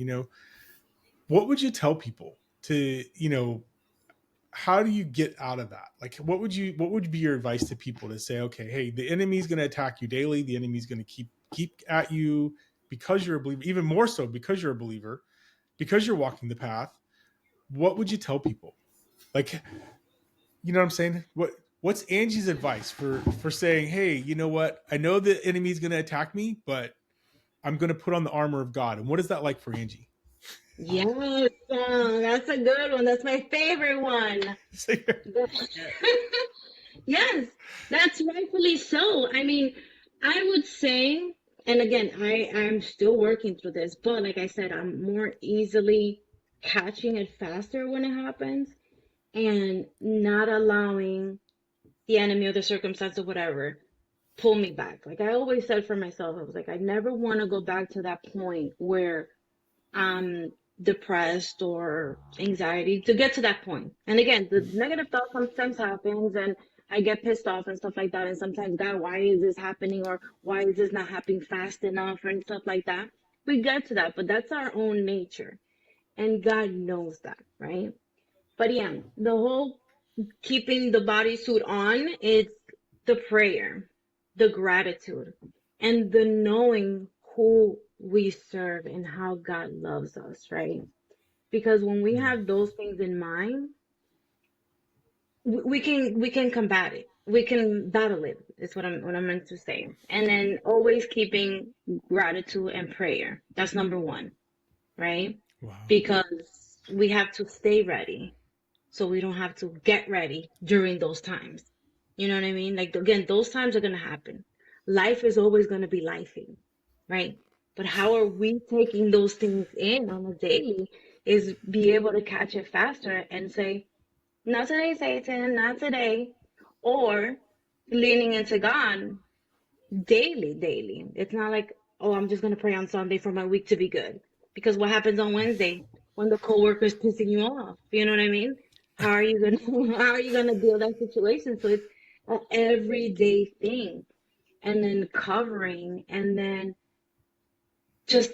What would you tell people to, how do you get out of that? Like, what would be your advice to people to say, okay, hey, the enemy's going to attack you daily. The enemy's going to keep at you because you're a believer, even more so because you're a believer, because you're walking the path. What would you tell people? Like, you know what I'm saying? What's Angie's advice for saying, hey, you know what? I know the enemy's going to attack me, but I'm going to put on the armor of God. And what is that like for Angie? Yes, that's a good one. That's my favorite one. Yes, that's rightfully so. I mean, I would say, and again, I'm still working through this, but like I said, I'm more easily catching it faster when it happens and not allowing the enemy or the circumstance or whatever pull me back. Like I always said for myself, I was like, I never want to go back to that point where I'm depressed or anxiety to get to that point. And again, the negative thought sometimes happens and I get pissed off and stuff like that. And sometimes, God, why is this happening? Or why is this not happening fast enough and stuff like that? We get to that, but that's our own nature. And God knows that, right? But yeah, the whole keeping the bodysuit on, it's the prayer, the gratitude, and the knowing who we serve and how God loves us, right? Because when we have those things in mind, we can combat it. We can battle it. Is what I'm meant to say. And then always keeping gratitude and prayer. That's number one, right? Wow. Because we have to stay ready. So we don't have to get ready during those times. You know what I mean? Like, again, those times are going to happen. Life is always going to be lifing, right? But how are we taking those things in on a daily is be able to catch it faster and say, not today, Satan, not today. Or leaning into God daily, daily. It's not like, oh, I'm just going to pray on Sunday for my week to be good. Because what happens on Wednesday when the coworker's pissing you off? You know what I mean? How are you going to, how are you going to deal with that situation? So it's an everyday thing. And then covering, and then just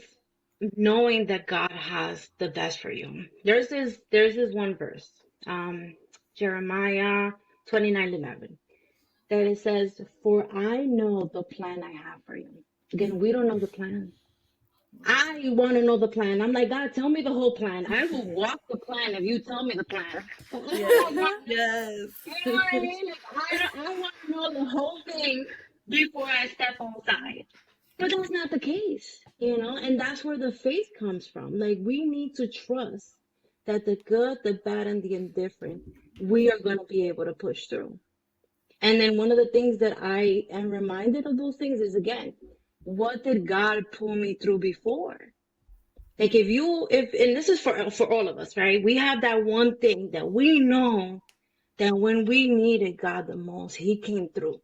knowing that God has the best for you. There's this one verse, Jeremiah 29:11, that it says, "For I know the plan I have for you." Again, we don't know the plan. I want to know the plan. I'm like, God, tell me the whole plan. I will walk the plan if you tell me the plan. Yes. You know what I mean? Like, I want to know the whole thing before I step outside. But that's not the case, and that's where the faith comes from. Like, we need to trust that the good, the bad, and the indifferent, we are going to be able to push through. And then one of the things that I am reminded of those things is, again, what did God pull me through before? Like, and this is for all of us, right? We have that one thing that we know that when we needed God the most, He came through,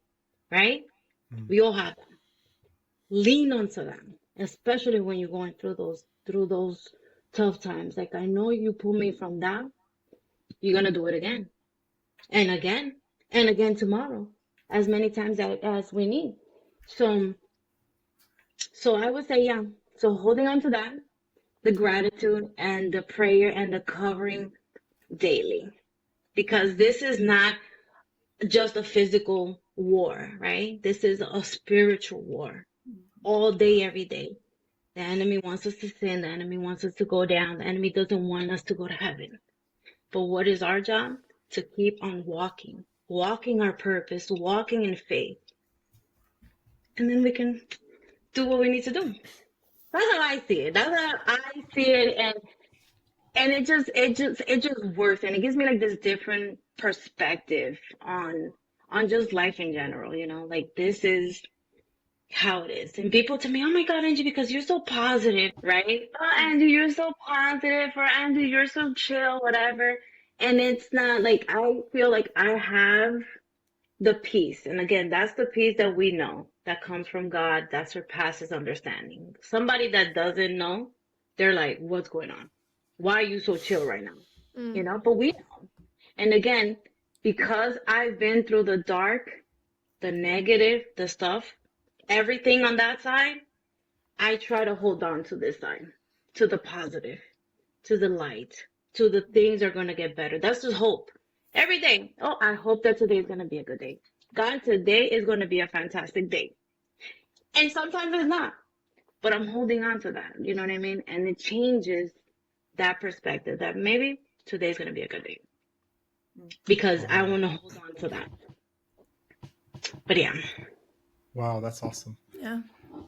right? We all have that. Lean onto them, especially when you're going through those tough times. Like, I know you pull me from that. You're gonna do it again, and again, and again tomorrow, as many times as we need. So I would say, yeah. So holding on to that, the gratitude and the prayer and the covering daily, because this is not just a physical war, right? This is a spiritual war, all day, every day. The enemy wants us to sin. The enemy wants us to go down. The enemy doesn't want us to go to heaven. But what is our job? To keep on walking our purpose, walking in faith. And then we can do what we need to do. That's how I see it. That's how I see it. And it just works. And it gives me like this different perspective on just life in general, like this is how it is. And people tell me, oh my God, Angie, because you're so positive, right? Oh, Angie, you're so positive, or Angie, you're so chill, whatever. And it's not like, I feel like I have the peace. And again, that's the peace that we know that comes from God that surpasses understanding. Somebody that doesn't know, they're like, what's going on? Why are you so chill right now? But we know. And again, because I've been through the dark, the negative, the stuff, everything on that side, I try to hold on to this side, to the positive, to the light, to the things are going to get better. That's just hope. Every day. Oh, I hope that today is going to be a good day. God, today is going to be a fantastic day. And sometimes it's not, but I'm holding on to that. You know what I mean? And it changes that perspective that maybe today's going to be a good day because I want to hold on to that. But yeah. Wow, that's awesome. Yeah.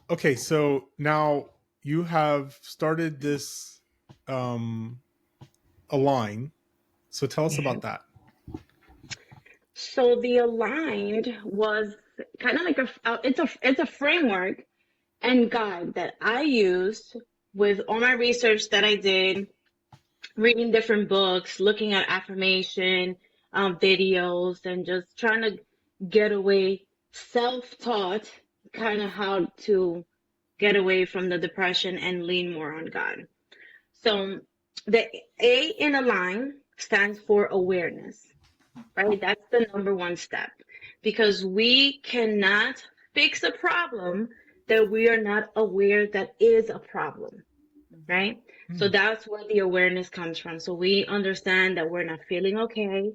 Okay, so now you have started this Align. So tell us about that. So the Aligned was kind of like it's a framework and guide that I used with all my research that I did, reading different books, looking at affirmation videos, and just trying to get away, self-taught, kind of how to get away from the depression and lean more on God. So the A in Align stands for awareness, right? That's the number one step, because we cannot fix a problem that we are not aware that is a problem, right? So that's where the awareness comes from. So we understand that we're not feeling okay,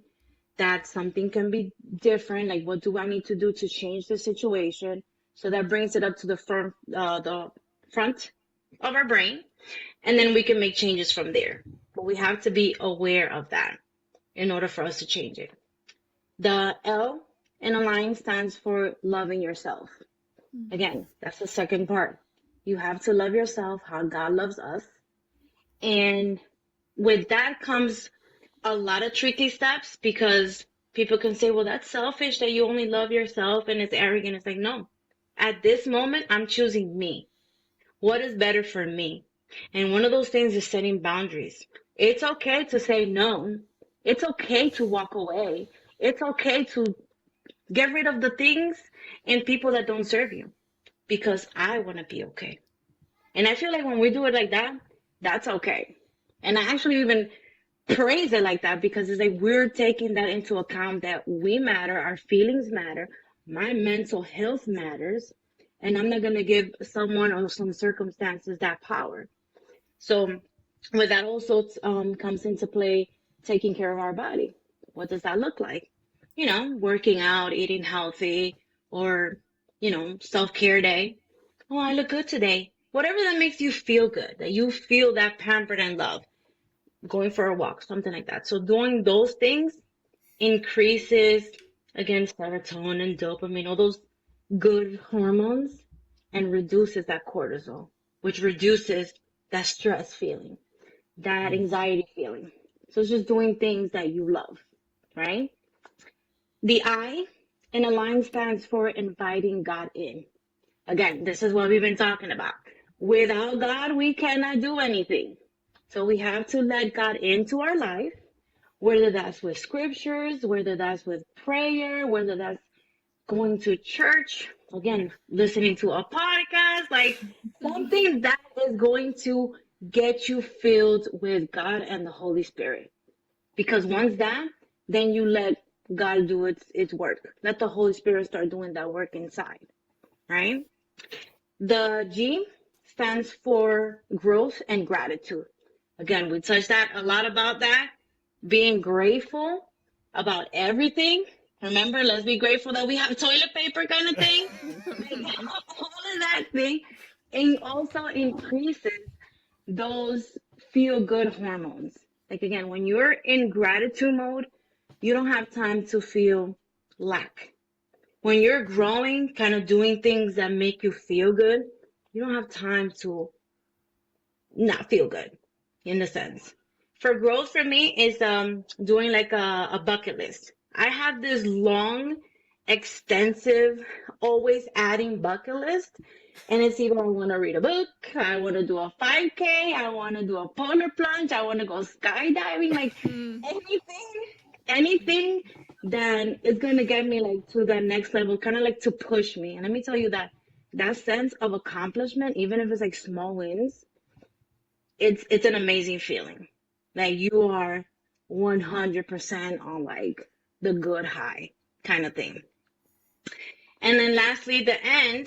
that something can be different. Like, what do I need to do to change the situation? So that brings it up to the front of our brain, and then we can make changes from there. But we have to be aware of that in order for us to change it. The L in Align stands for loving yourself. Again, that's the second part. You have to love yourself how God loves us. And with that comes a lot of tricky steps, because people can say, well, that's selfish that you only love yourself and it's arrogant. It's like, no. At this moment, I'm choosing me. What is better for me? And one of those things is setting boundaries. It's okay to say no. It's okay to walk away. It's okay to get rid of the things and people that don't serve you because I want to be okay. And I feel like when we do it like that, that's okay. And I actually even praise it like that because it's like we're taking that into account that we matter, our feelings matter, my mental health matters, and I'm not going to give someone or some circumstances that power. So, with that also comes into play taking care of our body. What does that look like? Working out, eating healthy, or, self care day. Oh, I look good today. Whatever that makes you feel good, that you feel that pampered and loved, going for a walk, something like that. So doing those things increases, again, serotonin, dopamine, all those good hormones, and reduces that cortisol, which reduces that stress feeling, that anxiety feeling. So it's just doing things that you love, right? The I in Align stands for inviting God in. Again, this is what we've been talking about. Without God, we cannot do anything. So we have to let God into our life, whether that's with scriptures, whether that's with prayer, whether that's going to church, again, listening to a podcast, like something that is going to get you filled with God and the Holy Spirit. Because once that, then you let God do its work. Let the Holy Spirit start doing that work inside, right? The G stands for growth and gratitude. Again, we touched that a lot about that. Being grateful about everything. Remember, let's be grateful that we have toilet paper kind of thing. All of that thing. And also increases those feel good hormones. Like again, when you're in gratitude mode, you don't have time to feel lack. When you're growing, kind of doing things that make you feel good, you don't have time to not feel good in a sense. For growth for me is doing like a bucket list. I have this long, extensive, always adding bucket list. And it's either I want to read a book, I want to do a 5K, I want to do a polar plunge, I want to go skydiving, like anything that is going to get me like to that next level, kind of like to push me. And let me tell you that sense of accomplishment, even if it's like small wins, it's an amazing feeling. Like you are 100% on like the good high kind of thing. And then lastly, the N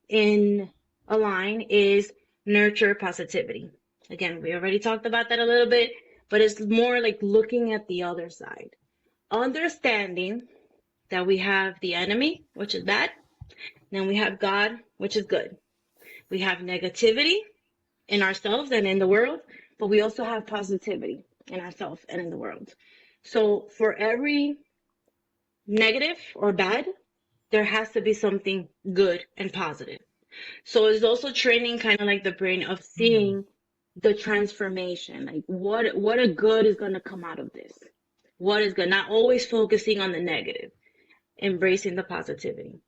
in Align is nurture positivity. Again, we already talked about that a little bit, but it's more like looking at the other side. Understanding that we have the enemy, which is bad. Then we have God, which is good. We have negativity in ourselves and in the world, but we also have positivity in ourselves and in the world. So for every negative or bad, there has to be something good and positive. So it's also training kind of like the brain of seeing the transformation, like what a good is going to come out of this. What is good, not always focusing on the negative, embracing the positivity.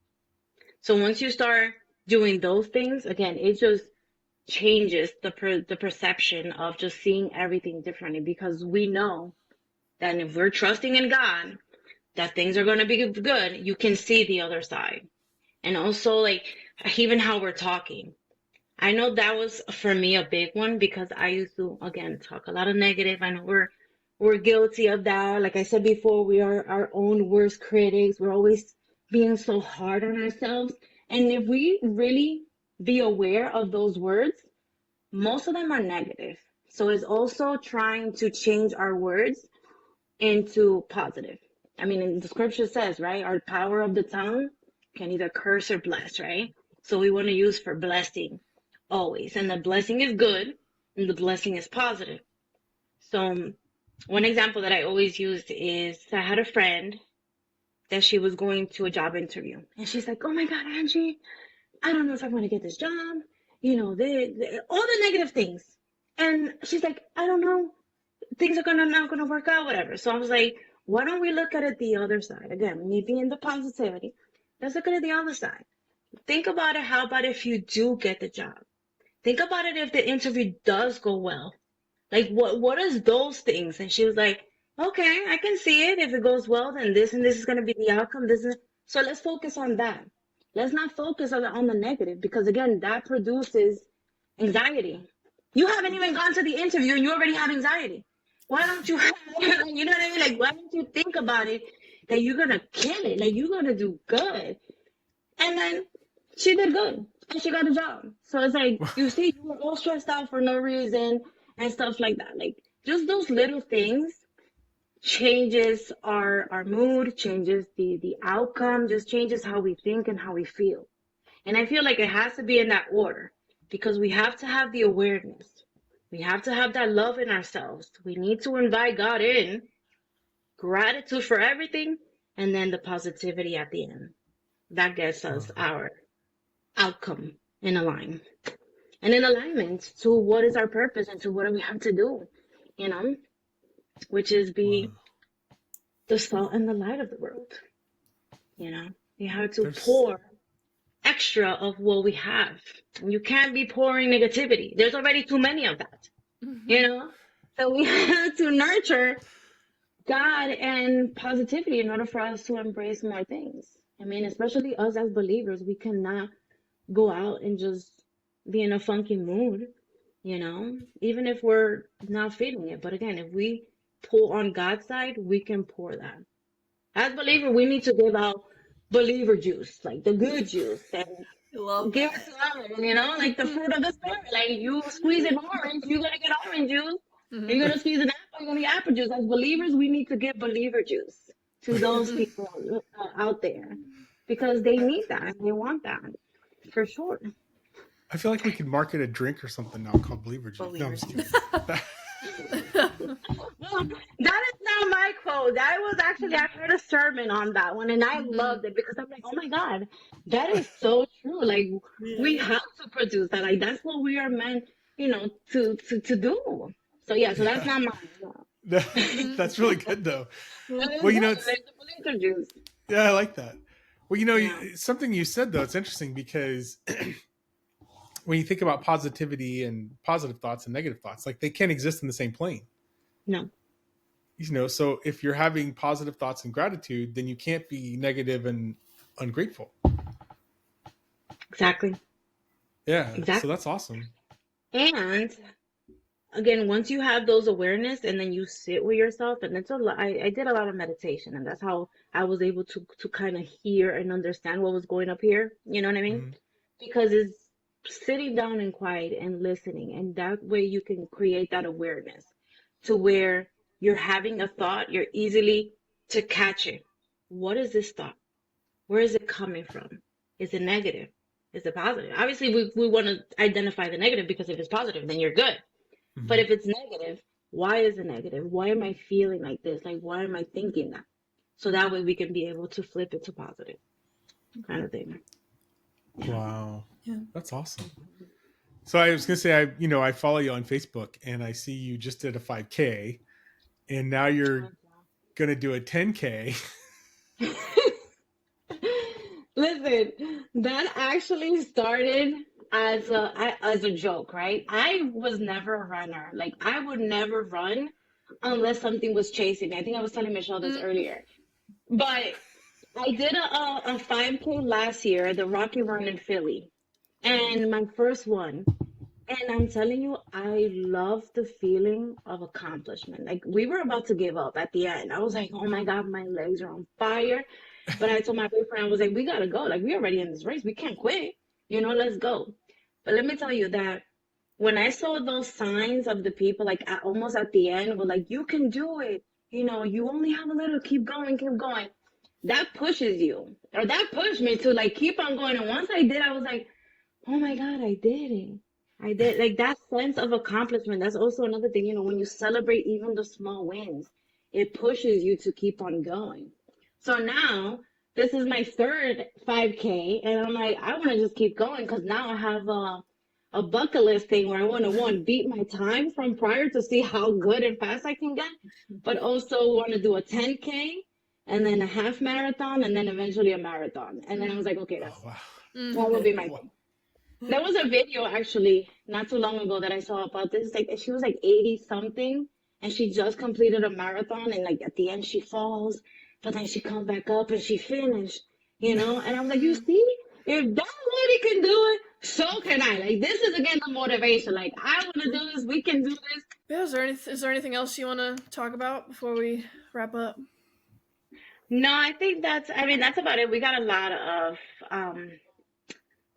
So once you start doing those things, again, it just changes the perception of just seeing everything differently, because we know that if we're trusting in God, that things are going to be good, you can see the other side. And also like even how we're talking. I know that was for me a big one because I used to, again, talk a lot of negative. I know we're guilty of that. Like I said before, we are our own worst critics. We're always being so hard on ourselves. And if we really be aware of those words, most of them are negative. So it's also trying to change our words into positive. I mean, the scripture says, right, our power of the tongue can either curse or bless, right? So we want to use for blessing always. And the blessing is good and the blessing is positive. So one example that I always used is I had a friend that she was going to a job interview. And she's like, oh my God, Angie, I don't know if I'm going to get this job. You know, all the negative things. And she's like, I don't know. Things are not going to work out, whatever. So I was like, why don't we look at it the other side? Again, me being the positivity. Let's look at it the other side. think about it. How about if you do get the job? Think about it if the interview does go well. Like what is those things? And she was like, okay, I can see it. If it goes well, then this and this is gonna be the outcome. This is so let's focus on that. Let's not focus on the negative because again, that produces anxiety. You haven't even gone to the interview and you already have anxiety. Why don't you have, you know what I mean? Like why don't you think about it that you're gonna kill it, like you're gonna do good. And then she did good and she got a job. So it's like, you see, you were all stressed out for no reason and stuff like that. Like just those little things changes our mood, changes the outcome, just changes how we think and how we feel. And I feel like it has to be in that order because we have to have the awareness. We have to have that love in ourselves. We need to invite God in, gratitude for everything, and then the positivity at the end. That gets us our outcome in alignment. And in alignment to what is our purpose and to what do we have to do, you know, which is be the salt and the light of the world. You know, you have to pour extra of what we have. You can't be pouring negativity. There's already too many of that, you know? So we have to nurture God and positivity in order for us to embrace more things. I mean, especially us as believers, we cannot go out and just be in a funky mood, you know, even if we're not feeling it. But again, if we pull on God's side, we can pour that. As believers, we need to give out believer juice, like the good juice, and give it to others, you know, like the fruit of the spirit. Like you squeeze an orange, you're gonna get orange juice. You're gonna squeeze an apple, you're gonna get apple juice. As believers, we need to give believer juice to those people out there because they need that and they want that for sure. I feel like we could market a drink or something now called Believer Juice. No, I'm just kidding. Well, that is not my quote. That was actually, I heard a sermon on that one and I loved it because I'm like, oh my God, that is so true. Like we have to produce that. Like that's what we are meant, you know, to do. So yeah, so that's not mine. No. That's really good though. Well, you know, it's like the believer juice. Yeah, I like that. Well, you know, something you said though, it's interesting because when you think about positivity and positive thoughts and negative thoughts, like they can't exist in the same plane. No. You know, so if you're having positive thoughts and gratitude, then you can't be negative and ungrateful. Exactly. Yeah. Exactly. So that's awesome. And again, once you have those awareness and then you sit with yourself, and it's a lot, I did a lot of meditation and that's how I was able to kind of hear and understand what was going up here. You know what I mean? Mm-hmm. Because it's sitting down and quiet and listening. And that way you can create that awareness to where you're having a thought, you're easily to catch it. What is this thought? Where is it coming from? Is it negative? Is it positive? Obviously, we want to identify the negative because if it's positive, then you're good. Mm-hmm. But if it's negative, why is it negative? Why am I feeling like this? Like, why am I thinking that? So that way we can be able to flip it to positive kind of thing. Wow. Yeah. That's awesome. So I was going to say, I follow you on Facebook and I see you just did a 5K and now you're going to do a 10K. Listen, that actually started as a joke, right? I was never a runner. Like I would never run unless something was chasing me. I think I was telling Michelle this earlier, but I did a 5K last year, the Rocky Run in Philly, and my first one. And I'm telling you, I love the feeling of accomplishment. Like we were about to give up at the end. I was like, oh my God, my legs are on fire. But I told my boyfriend, I was like, we got to go. Like we're already in this race. We can't quit. You know, let's go. But let me tell you that when I saw those signs of the people, like almost at the end, were like, you can do it. You know, you only have a little, keep going, keep going. That pushes you. Or that pushed me to like keep on going. And once I did, I was like, oh my God, I did it. I did. Like that sense of accomplishment. That's also another thing, you know, when you celebrate even the small wins, it pushes you to keep on going. So now this is my third 5K and I'm like, I want to just keep going because now I have a bucket list thing where I want to beat my time from prior to see how good and fast I can get, but also want to do a 10K and then a half marathon and then eventually a marathon. And then I was like, okay, that's That would be my thing. There was a video actually not too long ago that I saw about this. Like she was like 80 something and she just completed a marathon and like at the end she falls, but then she comes back up and she finished, you know? And I was like, you see, if that lady can do it, so can I. Like this is again the motivation. Like I wanna do this, we can do this. Yeah, is there anything else you want to talk about before we wrap up? No, I think that's about it. We got a lot of um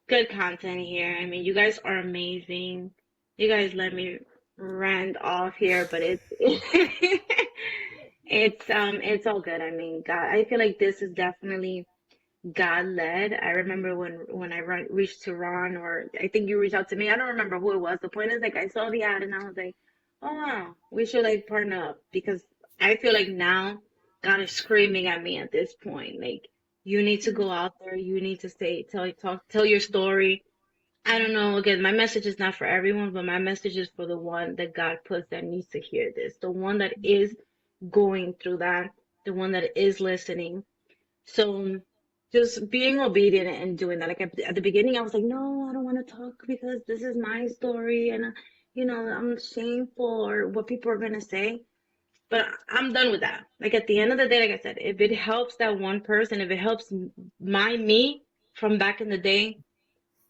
good content here. I mean, you guys are amazing. You guys let me rant off here, but it's it's all good. I mean, God, I feel like this is definitely God led. I remember when I reached to Ron, or I think you reached out to me. I don't remember who it was. The point is, like, I saw the ad and I was like, oh wow, we should like partner up because I feel like now God is screaming at me at this point. Like, you need to go out there. You need to tell your story. I don't know. Again, my message is not for everyone, but my message is for the one that God puts that needs to hear this, the one that is going through that, the one that is listening. So just being obedient and doing that. Like at the beginning, I was like, no, I don't want to talk because this is my story and, I'm shameful or what people are going to say. But I'm done with that. Like at the end of the day, like I said, if it helps that one person, if it helps me from back in the day,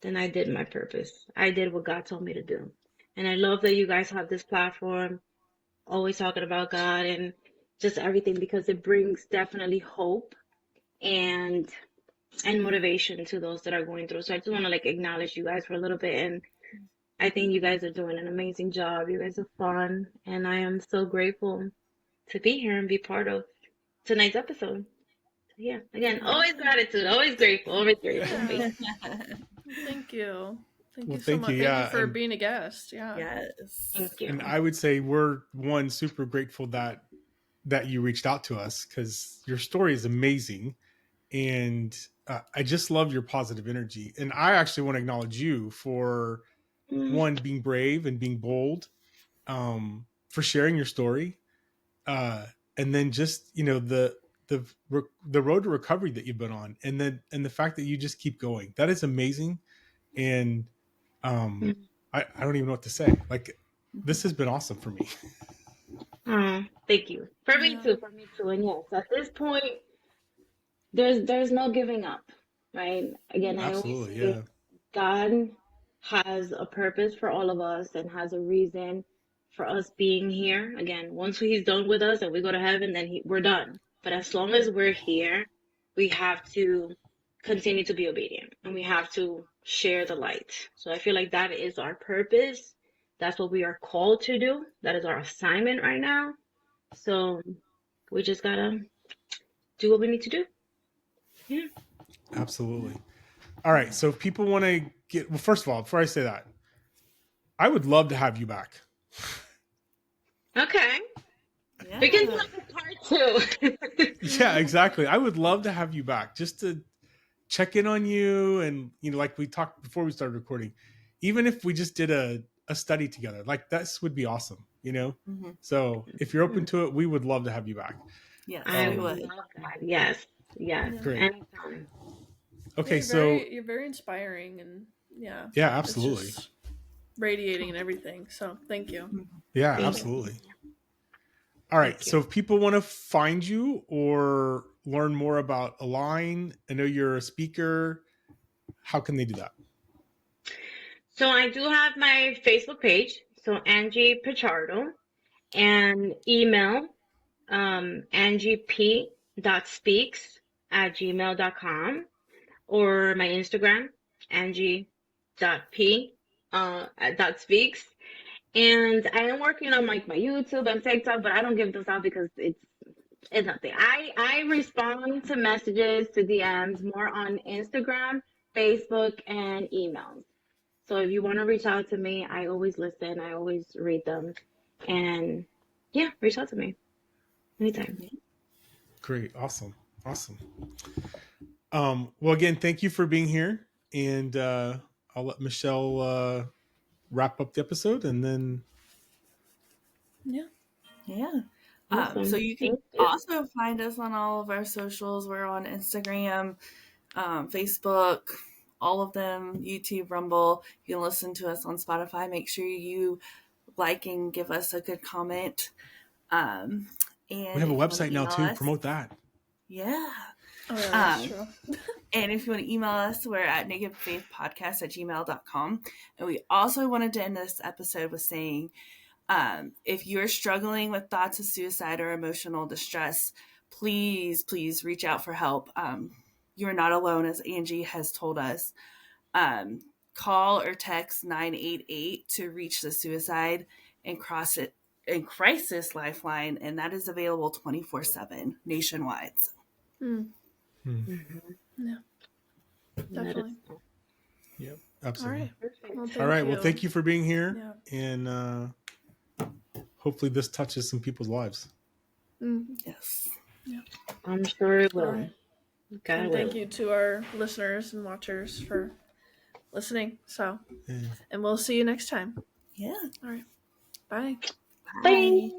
then I did my purpose. I did what God told me to do. And I love that you guys have this platform, always talking about God and just everything because it brings definitely hope and motivation to those that are going through. So I just want to like acknowledge you guys for a little bit. And I think you guys are doing an amazing job. You guys are fun. And I am so grateful to be here and be part of tonight's episode. Yeah, again, always gratitude, always grateful, always grateful. Yeah. Thank you. Thank Well, you so thank much. you. Thank Yeah, you for and, being a guest. Yeah. Yes. Thank you. and I would say we're one super grateful that you reached out to us because your story is amazing, and I just love your positive energy. And I actually want to acknowledge you for Mm, one being brave and being bold, for sharing your story, and then just the road to recovery that you've been on, and the fact that you just keep going. That is amazing, and um, mm. I don't even know what to say. Like this has been awesome for me. Thank you. For me Yeah. too, for me too. And yes, at this point, there's no giving up, right? Again, I always Absolutely, say yeah. God has a purpose for all of us and has a reason for us being here. Again, once he's done with us and we go to heaven, then we're done. But as long as we're here, we have to continue to be obedient and we have to share the light. So I feel like that is our purpose. That's what we are called to do. That is our assignment right now. So we just gotta do what we need to do. Yeah. Absolutely. All right. So if people want to well, first of all, before I say that, I would love to have you back. Okay. Yeah. We can do like a part 2. Yeah, exactly. I would love to have you back just to check in on you. And, like we talked before we started recording, even if we just did a study together, like this would be awesome. Mm-hmm. So if you're open to it, we would love to have you back. Yes, I we Um, would would. love that. Yes. Yes. Yeah. Great. Anytime. Okay. You're very inspiring and yeah. Yeah, It's absolutely. just radiating and everything. So thank you. Yeah, Thank absolutely. All right. Thank So you. if people want to find you or learn more about Align, I know you're a speaker. How can they do that? So I do have my Facebook page. So Angie Pichardo and email angiep.speaks@gmail.com or my Instagram angie.p .speaks. And I am working on like my YouTube and TikTok, but I don't give those out because it's nothing. I respond to messages, to DMs more on Instagram, Facebook, and emails. So if you want to reach out to me, I always listen. I always read them. And yeah, reach out to me anytime. Great. Awesome. Well, again, thank you for being here. And I'll let Michelle wrap up the episode and then. Yeah. Yeah. So Awesome. you can Thank you. also find us on all of our socials. We're on Instagram, Facebook, all of them, YouTube, Rumble. You can listen to us on Spotify. Make sure you like and give us a good comment. And We have a website now too. Promote that. Yeah. Oh, yeah, that's true. And if you want to email us, we're at nakedfaithpodcast@gmail.com. And we also wanted to end this episode with saying, if you're struggling with thoughts of suicide or emotional distress, please reach out for help. You're not alone, as Angie has told us. Call or text 988 to reach the suicide and crisis lifeline, and that is available 24/7 nationwide. Yeah, definitely. Yep, absolutely. All right. Perfect. Well, All right. Well, thank you for being here, Yeah. and hopefully this touches some people's lives. Yes. Yeah. I'm sure it will. All right. God And will. thank you to our listeners and watchers for listening. So, Yeah. and we'll see you next time. Yeah. All right. Bye. Bye.